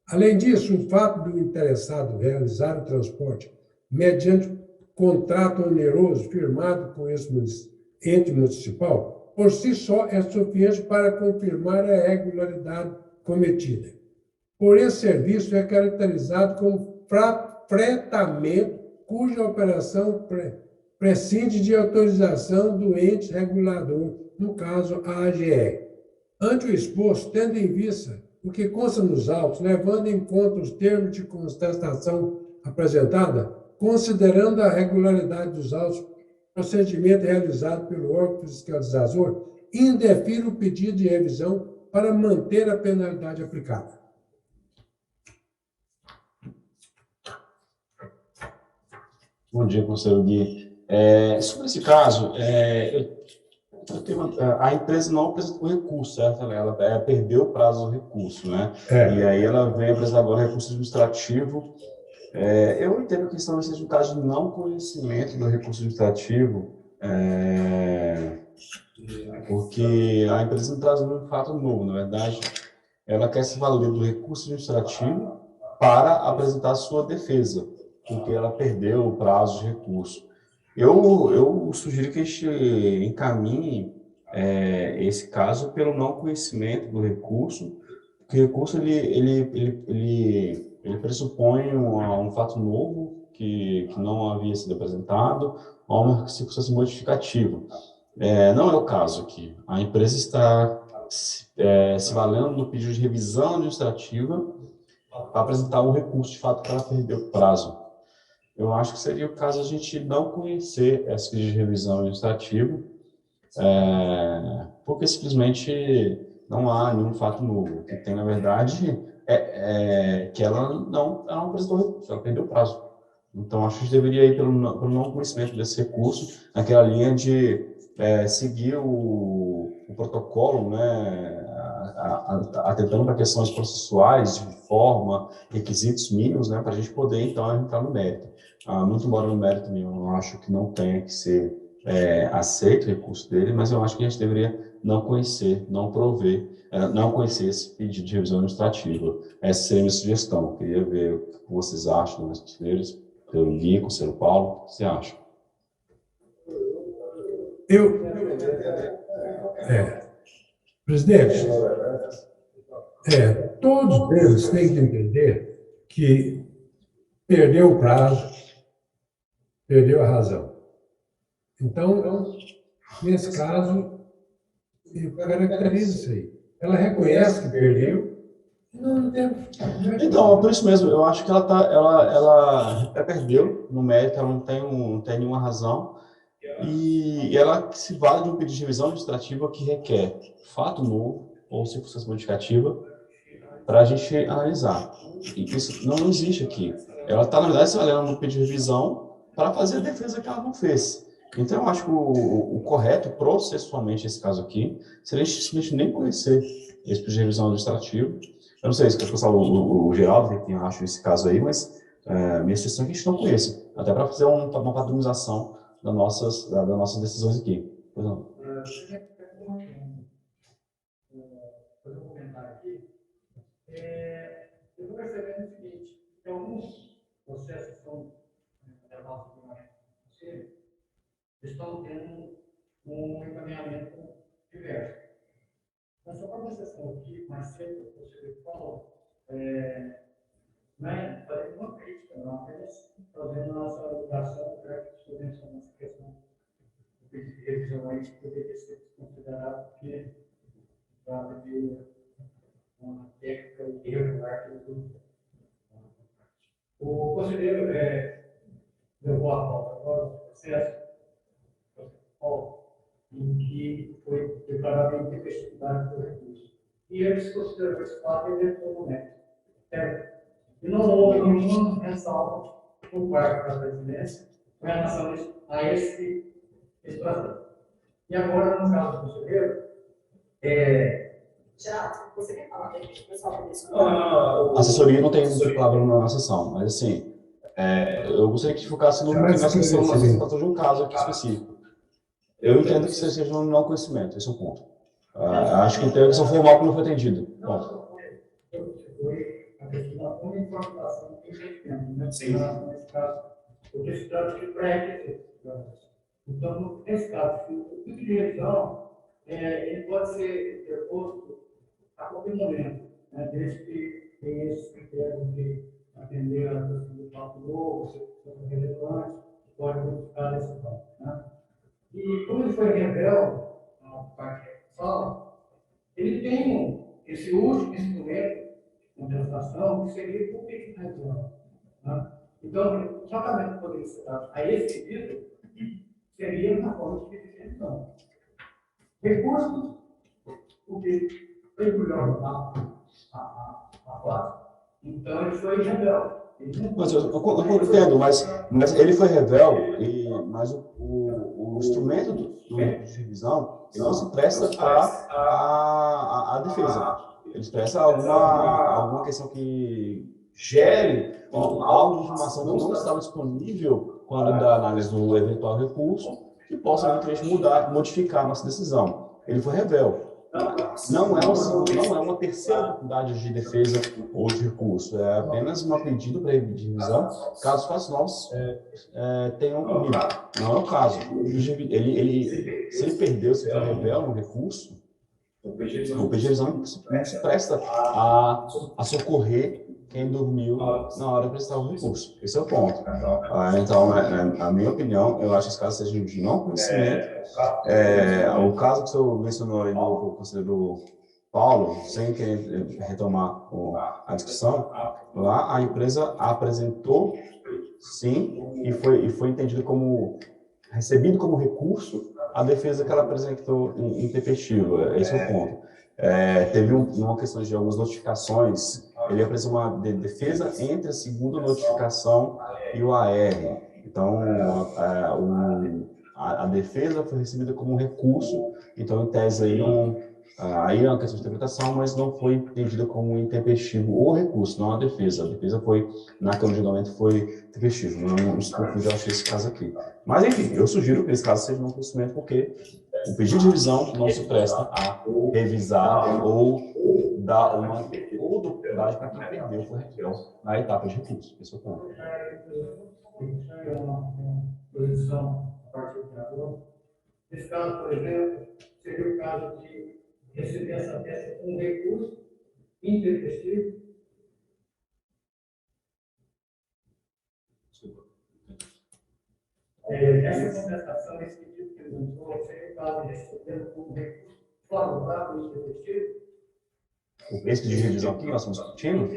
S4: Além disso, o fato do interessado realizar o transporte mediante contrato oneroso firmado com esse ente municipal, por si só é suficiente para confirmar a irregularidade cometida. Por esse serviço é caracterizado como fretamento cuja operação prescinde de autorização do ente regulador, no caso a AGR. Ante o exposto, tendo em vista o que consta nos autos, levando em conta os termos de contestação apresentada, considerando a regularidade dos autos, procedimento realizado pelo órgão fiscalizador, indefiro o pedido de revisão para manter a penalidade aplicada.
S1: Bom dia, conselheiro Gui. Sobre esse caso, a empresa não apresentou recurso, certo? Ela perdeu o prazo do recurso, né? E aí ela vem apresentar agora recurso administrativo. Eu entendo que isso seja um caso de não conhecimento do recurso administrativo, porque a empresa não traz um fato novo, na verdade, ela quer se valer do recurso administrativo para apresentar a sua defesa, porque ela perdeu o prazo de recurso. Eu sugiro que a gente encaminhe esse caso pelo não conhecimento do recurso, porque o recurso ele pressupõe um fato novo que não havia sido apresentado, ou uma circunstância modificativa. Não é o caso aqui. A empresa está se valendo do pedido de revisão administrativa para apresentar um recurso de fato que ela perdeu o prazo. Eu acho que seria o caso a gente não conhecer esse pedido de revisão administrativa, porque simplesmente não há nenhum fato novo. O que tem, na verdade, que ela não apresentou recurso, ela perdeu o prazo. Então, acho que a gente deveria ir pelo não conhecimento desse recurso, naquela linha de seguir o protocolo, né, atentando para questões processuais, de forma, requisitos mínimos, né, para a gente poder, então, entrar no mérito. Muito embora no mérito eu acho que não tenha que ser aceito o recurso dele, mas eu acho que a gente deveria não conhecer, não prover, não conhecer esse pedido de revisão administrativa. Essa seria a minha sugestão. Eu queria ver o que vocês acham, meus conselheiros, pelo Gui, conselheiro Paulo, o que você acha?
S4: Presidente, todos eles têm que entender que perdeu o prazo, perdeu a razão. Então, nesse caso, eu caracterizo isso aí. Ela reconhece que perdeu, não tem...
S1: Então, por isso mesmo, eu acho que ela perdeu no mérito, ela não tem nenhuma razão, e ela se vale de um pedido de revisão administrativa que requer fato novo ou circunstância modificativa para a gente analisar. E isso não existe aqui. Ela está, na verdade, se valendo no pedido de revisão para fazer a defesa que ela não fez. Então, eu acho que o correto, processualmente, nesse caso aqui, seria simplesmente nem conhecer esse pedido de revisão administrativa. Eu não sei se o Geraldo, o que acha nesse caso aí, mas minha sugestão é que a gente não conheça, até para fazer uma padronização das nossas decisões aqui. Pois não.
S5: Fazer um comentário aqui. Eu estou percebendo o seguinte, que alguns processos que são levados para o conselho estão tendo um encaminhamento diverso. Mas só para uma sessão aqui, mais cedo, o conselheiro Paulo, né, fazendo uma crítica, não apenas fazendo a nossa obrigação, para que estudemos essa questão do pedido de revisão aí, que poderia ser considerado que trata de uma técnica irregular. O conselheiro levou a pauta agora do processo, em que foi declarada a intempestividade do recurso. E eles consideram esse fato eletrônico. E não houve nenhuma ressalva por parte da presidência com relação a esse processo. E agora, no caso do conselheiro,
S2: Geraldo, você quer falar para o pessoal para isso?
S1: A assessoria não tem muita palavra na sessão, mas assim, eu gostaria que focasse nessa questão de um caso aqui específico. Eu entendo que isso seja um não conhecimento, esse é o ponto. Acho que tem a questão formal que não foi atendida.
S5: Foi a questão da uniformização do entendimento, né? Nesse caso, porque se trata de pré-requisitos. Então, nesse caso, o tipo de revisão, ele pode ser interposto a qualquer momento, né? Desde que tenha esses critérios de atender a questão do fato novo, circunstâncias relevantes, pode modificar esse fato, né? E como ele foi rebelde, na parte que fala, ele tem esse último instrumento de contestação que seria o pedido de revisão, né? Então, o tratamento que poderia ser dado a esse pedido seria na forma de pedido de revisão. Recursos, o que foi melhor a classe. Então, ele foi rebelde.
S1: Mas eu entendo, mas ele foi rebelde, mas o instrumento do recurso de revisão ele não se presta à defesa. Ele se presta a alguma questão que gere algo de informação que não estava disponível quando da análise do eventual recurso, que possa eventualmente modificar a nossa decisão. Ele foi rebelde. Não é uma terceira oportunidade de defesa ou de recurso, é apenas um pedido para revisão, caso fatos novos tenham ocorrido. Não é o caso. Se ele perdeu, se foi rebelde no recurso, o pedido de revisão não se presta a socorrer quem dormiu na hora de prestar o recurso. Esse é o ponto. Então, na minha opinião, eu acho que esse caso seja de não conhecimento. O caso que o senhor mencionou aí no conselheiro Paulo, sem querer retomar a discussão, lá a empresa apresentou, sim, e foi entendido como, recebido como recurso a defesa que ela apresentou intempestiva. Esse é o ponto. Teve uma questão de algumas notificações ele apresenta uma defesa entre a segunda notificação e o AR. Então, a defesa foi recebida como um recurso, então, em tese, aí é uma questão de interpretação, mas não foi entendida como um intempestivo o recurso, não a defesa. A defesa foi, na Câmara de Julgamento, foi intempestivo. Não se confunde, eu achei esse caso aqui. Mas, enfim, eu sugiro que esse caso seja um conhecimento, porque o pedido de revisão não se presta a revisar ou dar uma oportunidade para quem perdeu o réu na etapa de recurso. Esse é o ponto.
S5: Posição a partir do criador. Nesse caso, por exemplo, seria o caso de receber essa peça com um recurso intempestivo. Essa contestação, esse pedido que ele usou, seria o caso de receber com um recurso favorável e intempestivo.
S1: Esse pedido de revisão aqui, nós estamos discutindo?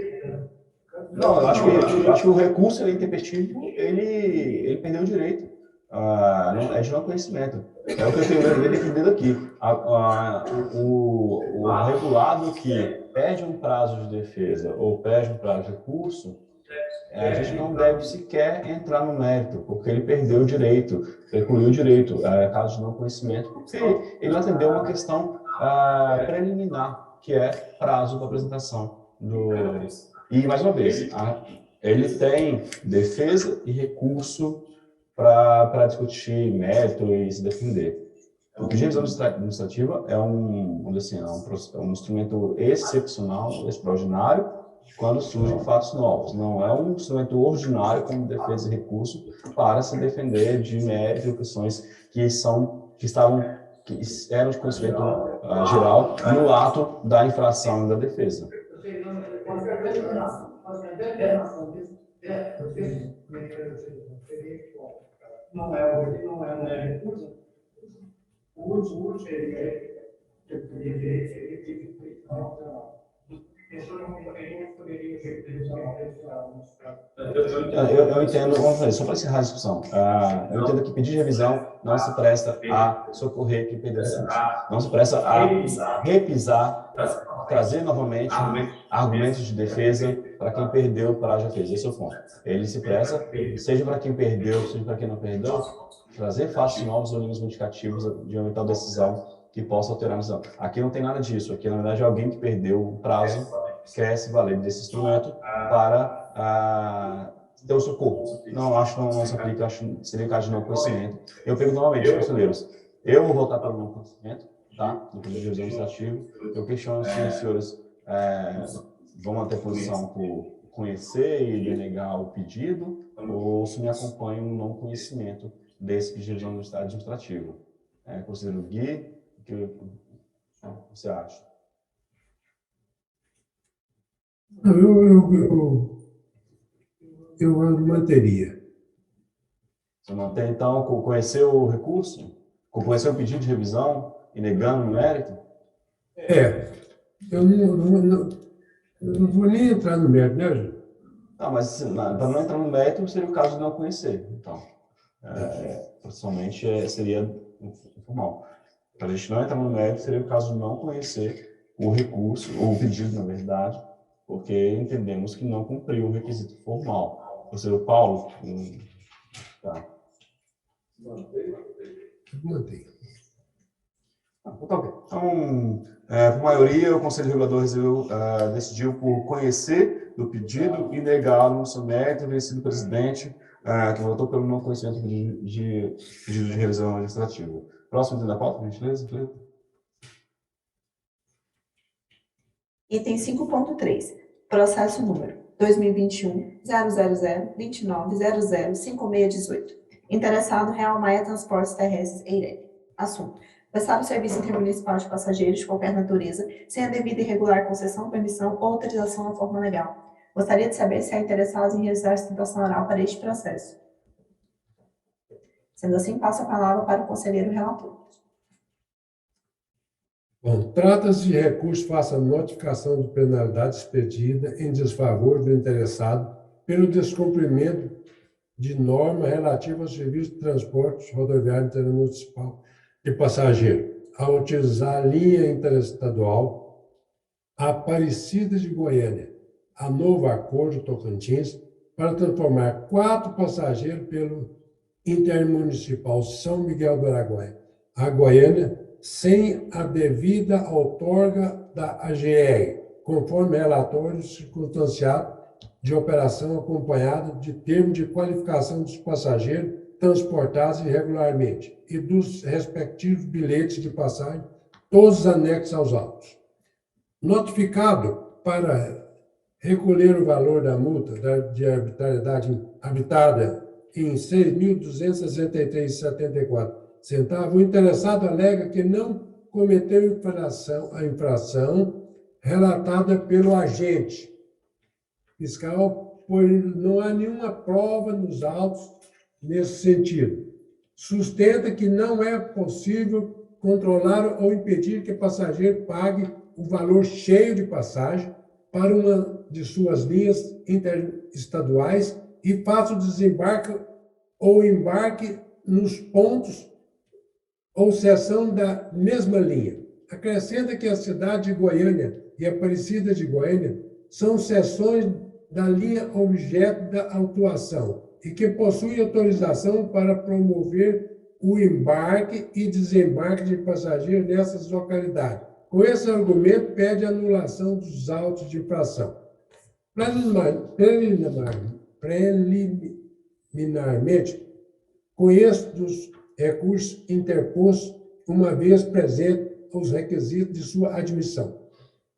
S1: Não, eu acho que o recurso intempestivo, ele perdeu o direito. É de não conhecimento. É o que eu tenho defendido aqui. O regulado que pede um prazo de defesa ou pede um prazo de recurso, a gente não deve sequer entrar no mérito, porque ele perdeu o direito, precluiu o direito, caso de não conhecimento, porque ele atendeu uma questão preliminar, que é prazo para apresentação do... E, mais uma vez, ele tem defesa e recurso para discutir mérito e se defender. O pedido de revisão administrativa é um instrumento excepcional, extraordinário, quando surgem fatos novos. Não é um instrumento ordinário como defesa e recurso para se defender de méritos ou questões que eram de conhecimento geral no ato da infração e da defesa.
S5: Não é recurso. O último seria
S1: eu entendo, vamos fazer, só para encerrar a discussão, eu entendo que pedir de revisão não se presta a socorrer quem perdeu o recurso, não se presta a repisar, trazer novamente argumentos de defesa para quem perdeu o prazo de defesa. Esse é o ponto. Ele se presta, seja para quem perdeu, seja para quem não perdeu, trazer fatos novos ou linhas indicativos de uma eventual decisão que possa alterar a decisão. Aqui não tem nada disso. Aqui, na verdade, é alguém que perdeu o prazo quer se valer desse instrumento para ter o socorro. Não, acho que não se aplica, acho que seria o caso de não conhecimento. Eu pergunto novamente, conselheiros, eu vou votar pelo não conhecimento, tá? Do pedido de revisão administrativo. Eu questiono se os senhores vão manter posição por conhecer e denegar o pedido, ou se me acompanham no não conhecimento desse pedido de revisão administrativo. Conselheiro Gui, o que você acha?
S4: Eu manteria.
S1: Você mantém, então, conhecer o recurso? Conhecer o pedido de revisão e negando o mérito?
S4: Eu não vou nem entrar no mérito, né, Ju?
S1: Não, mas para não entrar no mérito, seria o caso de não conhecer. Então, pessoalmente, seria informal. Para a gente não entrar no mérito, seria o caso de não conhecer o recurso, ou o pedido, na verdade, porque entendemos que não cumpriu o requisito formal. Conselheiro Paulo? Tá.
S4: Mantém.
S1: Então, por maioria, o Conselho Regulador decidiu por conhecer do pedido e negá-lo no seu mérito, vencido o presidente, que votou pelo não conhecimento de pedido de revisão administrativa. Próximo item da pauta, por gentileza, Cleito.
S2: Item 5.3. Processo número 2021-000-2900-5618. Interessado Real Maia Transportes Terrestres EIREP. Assunto: prestar o serviço intermunicipal de passageiros de qualquer natureza, sem a devida e regular concessão, permissão ou autorização na forma legal. Gostaria de saber se há interessados em realizar sustentação oral para este processo. Sendo assim, passo a palavra para o conselheiro relator.
S4: Bom, trata-se de recurso face à notificação de penalidade expedida em desfavor do interessado pelo descumprimento de norma relativa ao serviço de transporte rodoviário intermunicipal de passageiro, ao utilizar a linha interestadual Aparecida de Goiânia, a novo acordo Tocantins para transformar 4 passageiros pelo Intermunicipal São Miguel do Araguaia, a Goiânia, sem a devida outorga da AGR, conforme relatório circunstanciado de operação acompanhado de termo de qualificação dos passageiros transportados irregularmente e dos respectivos bilhetes de passagem, todos anexos aos autos. Notificado para recolher o valor da multa de arbitrariedade habitada em R$ 6.263,74, o interessado alega que não cometeu a infração relatada pelo agente fiscal, pois não há nenhuma prova nos autos nesse sentido. Sustenta que não é possível controlar ou impedir que o passageiro pague o valor cheio de passagem para uma de suas linhas interestaduais e faça o desembarque ou embarque nos pontos ou seção da mesma linha. Acrescenta que a cidade de Goiânia e Aparecida de Goiânia são seções da linha objeto da autuação e que possuem autorização para promover o embarque e desembarque de passageiros nessas localidades. Com esse argumento, pede a anulação dos autos de infração. Preliminarmente, conheço dos recursos interpostos, uma vez presente os requisitos de sua admissão.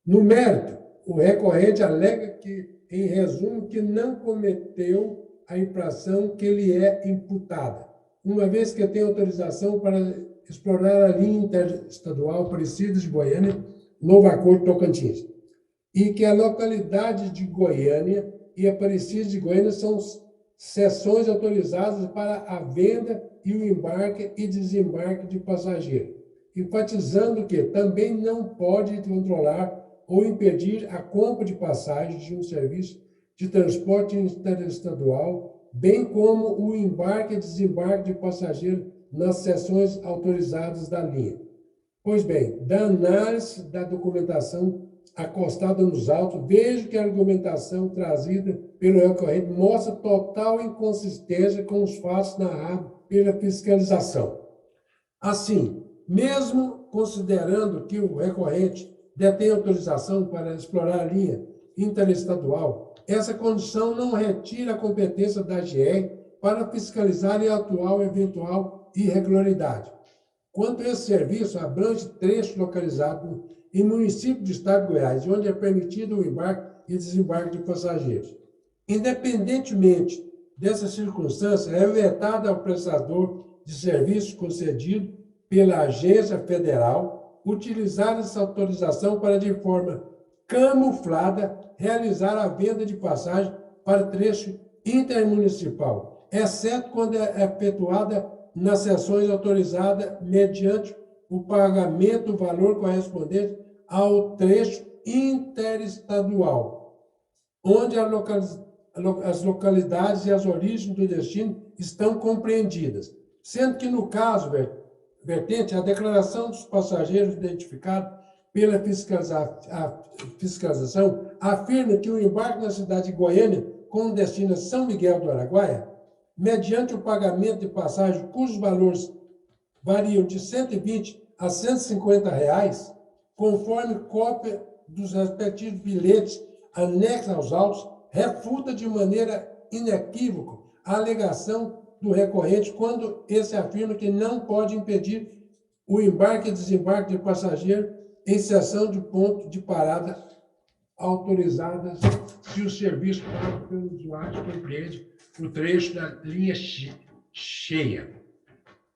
S4: No mérito, o recorrente alega que, em resumo, que não cometeu a infração que lhe é imputada, uma vez que tem autorização para explorar a linha interestadual Aparecida de Goiânia, Novo Acordo Tocantins, e que a localidade de Goiânia e Aparecida de Goiânia são seções autorizadas para a venda e o embarque e desembarque de passageiros, enfatizando que também não pode controlar ou impedir a compra de passagens de um serviço de transporte interestadual, bem como o embarque e desembarque de passageiros nas seções autorizadas da linha. Pois bem, da análise da documentação acostada nos autos, vejo que a argumentação trazida pelo recorrente mostra total inconsistência com os fatos narrados pela fiscalização. Assim, mesmo considerando que o recorrente detém autorização para explorar a linha interestadual, essa condição não retira a competência da AGR para fiscalizar e atuar eventual irregularidade. Quanto a esse serviço, abrange trechos localizados em municípios do estado de Goiás, onde é permitido o embarque e desembarque de passageiros. Independentemente dessa circunstância, é vetado ao prestador de serviço concedido pela agência federal utilizar essa autorização para, de forma camuflada, realizar a venda de passagem para trecho intermunicipal, exceto quando é efetuada nas seções autorizadas mediante o pagamento do valor correspondente ao trecho interestadual, onde as localidades e as origens do destino estão compreendidas, sendo que, no caso vertente, a declaração dos passageiros identificados pela fiscalização afirma que o embarque na cidade de Goiânia, com destino a São Miguel do Araguaia, mediante o pagamento de passagem cujos valores variam de R$ 120 a R$ 150, conforme cópia dos respectivos bilhetes anexos aos autos, refuta de maneira inequívoca a alegação do recorrente quando esse afirma que não pode impedir o embarque e desembarque de passageiro em seção de ponto de parada autorizadas se o serviço pago pelo usuário compreende o trecho da linha cheia,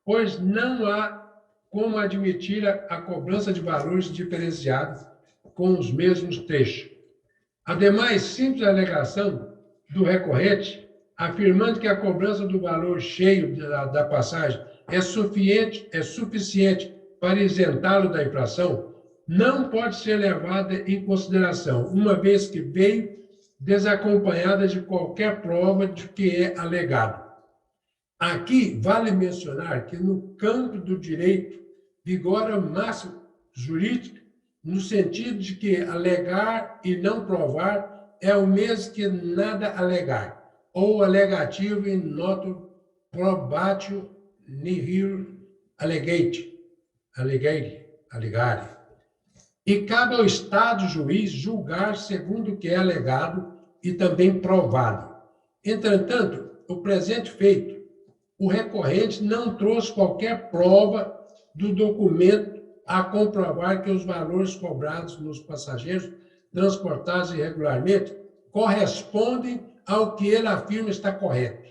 S4: pois não há como admitir a cobrança de valores diferenciados com os mesmos trechos. Ademais, simples alegação do recorrente, afirmando que a cobrança do valor cheio da passagem é suficiente para isentá-lo da infração, não pode ser levada em consideração, uma vez que veio desacompanhada de qualquer prova de que é alegado. Aqui vale mencionar que no campo do direito vigora máxima jurídica no sentido de que alegar e não provar é o mesmo que nada alegar, ou alegativo in noto probatio nihil allegate, allegare. E cabe ao Estado juiz julgar segundo o que é alegado e também provado. Entretanto, o presente feito, o recorrente não trouxe qualquer prova do documento a comprovar que os valores cobrados nos passageiros transportados irregularmente correspondem ao que ele afirma está correto.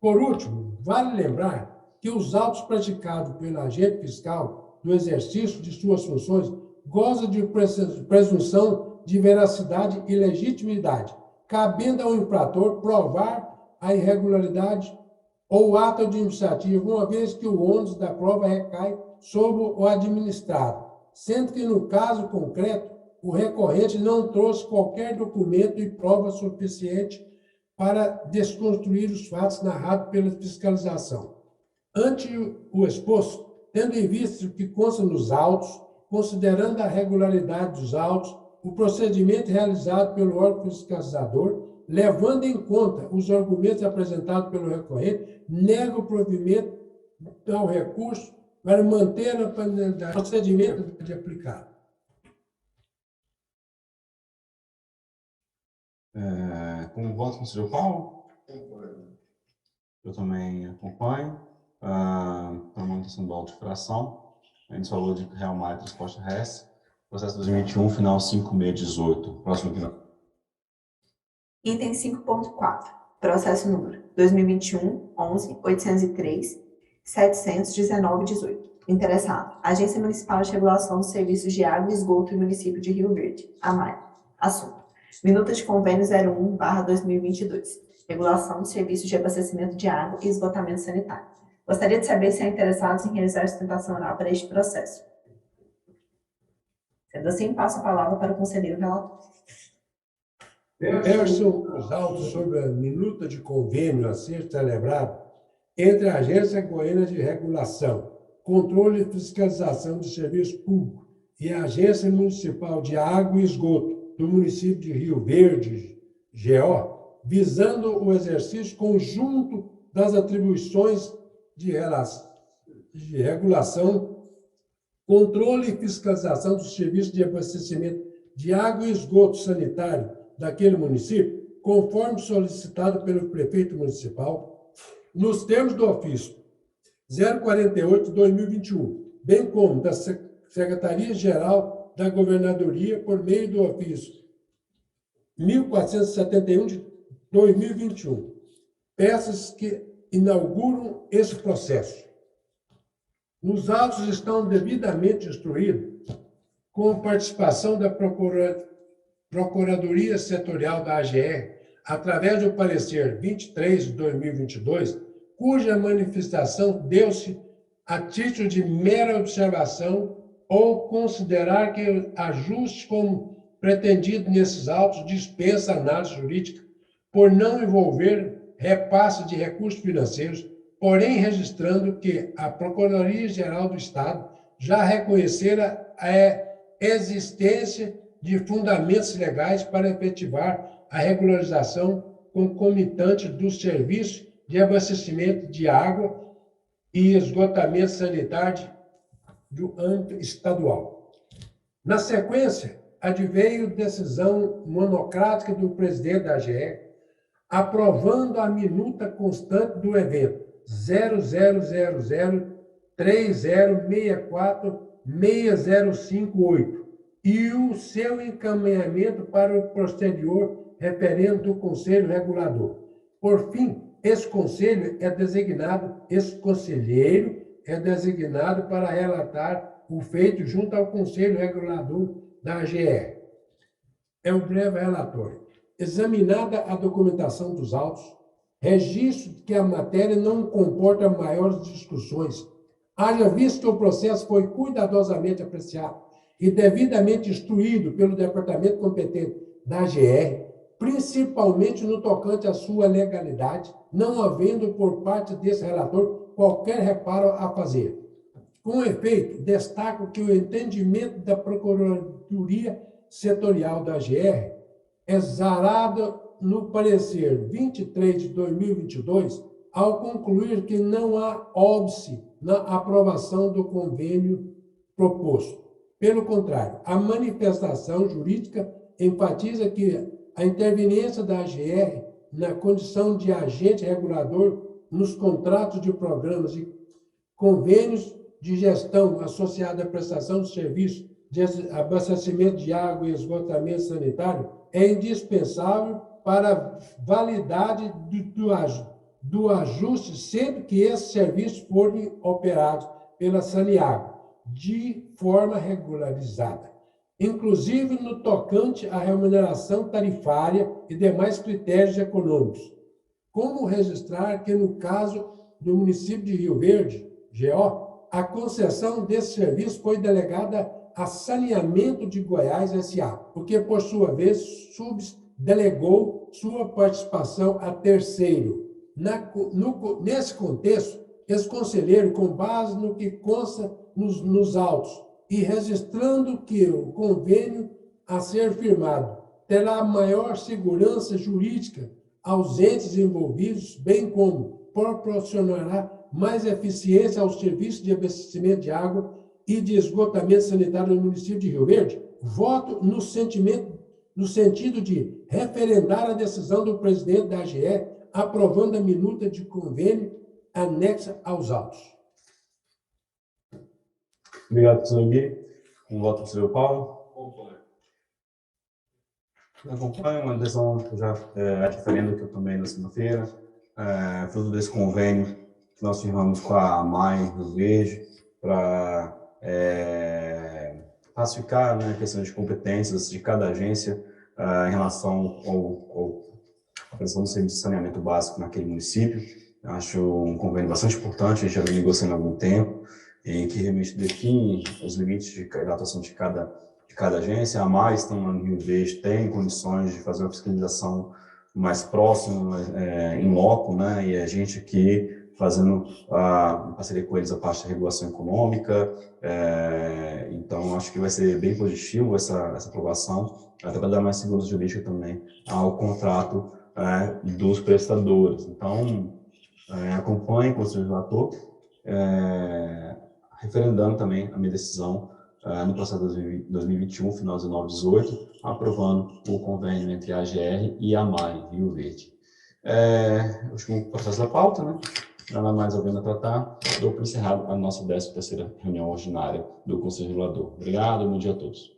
S4: Por último, vale lembrar que os autos praticados pelo agente fiscal no exercício de suas funções gozam de presunção de veracidade e legitimidade, cabendo ao infrator provar a irregularidade ou ato administrativo, uma vez que o ônus da prova recai sobre o administrado, sendo que, no caso concreto, o recorrente não trouxe qualquer documento e prova suficiente para desconstruir os fatos narrados pela fiscalização. Ante o exposto, tendo em vista o que consta nos autos, considerando a regularidade dos autos, o procedimento realizado pelo órgão fiscalizador, levando em conta os argumentos apresentados pelo recorrente, nega o provimento ao recurso para manter a penalidade, procedimento de aplicado.
S1: Como voto, conselheiro Paulo? Eu também acompanho. A manutenção da auto-infração, em valor de Real Mar Transporte Terrestre, processo 2021, final 5.618. Próximo final.
S2: Item 5.4. Processo número 2021-11-803-719-18. Interessado: Agência Municipal de Regulação dos Serviços de Água e Esgoto do município de Rio Verde, AMAR. Assunto: Minuta de Convênio 01/2022. Regulação dos serviços de abastecimento de água e esgotamento sanitário. Gostaria de saber se há interessados em realizar sustentação oral para este processo. Sendo assim, passo a palavra para o conselheiro relator.
S4: Versam os autos sobre a minuta de convênio a ser celebrado entre a Agência Goiana de Regulação, Controle e Fiscalização de Serviço Público e a Agência Municipal de Água e Esgoto do município de Rio Verde, GO, visando o exercício conjunto das atribuições de regulação, controle e fiscalização dos serviços de abastecimento de água e esgoto sanitário daquele município, conforme solicitado pelo prefeito municipal, nos termos do ofício 048/2021, bem como da Secretaria-Geral da Governadoria, por meio do ofício 1471/2021. Peças que inauguram esse processo. Os autos estão devidamente instruídos, com participação da Procuradoria Setorial da AGR, através do parecer 23/2022, cuja manifestação deu-se a título de mera observação ou considerar que ajuste como pretendido nesses autos dispensa análise jurídica por não envolver repasse de recursos financeiros, porém registrando que a Procuradoria-Geral do Estado já reconhecera a existência de fundamentos legais para efetivar a regularização concomitante dos serviços de abastecimento de água e esgotamento sanitário do âmbito estadual. Na sequência, adveio decisão monocrática do presidente da AGR, aprovando a minuta constante do evento 000030646058 e o seu encaminhamento para o posterior referendo do Conselho Regulador. Por fim, esse conselheiro é designado para relatar o feito junto ao Conselho Regulador da AGR. É um breve relatório. Examinada a documentação dos autos, registro que a matéria não comporta maiores discussões, haja visto que o processo foi cuidadosamente apreciado e devidamente instruído pelo departamento competente da AGR, principalmente no tocante à sua legalidade, não havendo por parte desse relator qualquer reparo a fazer. Com efeito, destaco que o entendimento da Procuradoria Setorial da AGR exarado no parecer 23 de 2022, ao concluir que não há óbice na aprovação do convênio proposto. Pelo contrário, a manifestação jurídica enfatiza que a interveniência da AGR na condição de agente regulador nos contratos de programas e convênios de gestão associada à prestação de serviços de abastecimento de água e esgotamento sanitário é indispensável para a validade do ajuste sempre que esses serviços forem operados pela Saneago de forma regularizada, inclusive no tocante à remuneração tarifária e demais critérios econômicos. Como registrar que, no caso do município de Rio Verde, GO, a concessão desse serviço foi delegada a Saneamento de Goiás S.A., porque, por sua vez, delegou sua participação a terceiro. Nesse contexto, esse conselheiro, com base no que consta nos autos e registrando que o convênio a ser firmado terá maior segurança jurídica aos entes envolvidos, bem como proporcionará mais eficiência aos serviços de abastecimento de água e de esgotamento sanitário no município de Rio Verde, voto no sentido de referendar a decisão do presidente da AGE, aprovando a minuta de convênio anexa aos autos.
S1: Obrigado, professor Gui. Um voto, professor Paulo. Acompanho uma decisão já referendo que eu tomei na segunda-feira, fruto desse convênio que nós firmamos com a MAI do Verde para classificar, né, a questão de competências de cada agência em relação à prestação do serviço de saneamento básico naquele município. Acho um convênio bastante importante, a gente já vem negociando há algum tempo, em que realmente define os limites da atuação de cada agência. A mais, então, no Rio Verde, tem condições de fazer uma fiscalização mais próxima, em loco, né? E a gente aqui fazendo a parceria com eles a parte da regulação econômica. Então, acho que vai ser bem positivo essa aprovação, até para dar mais segurança jurídica também ao contrato dos prestadores. Então, acompanhe com o seu relator, referendando também a minha decisão no processo de 2021, final de 19/18, aprovando o convênio entre a AGR e a MAI, Rio Verde. Último processo da pauta, né? Nada mais havendo a tratar, dou por encerrado a nossa 13ª reunião ordinária do Conselho Regulador. Obrigado, bom dia a todos.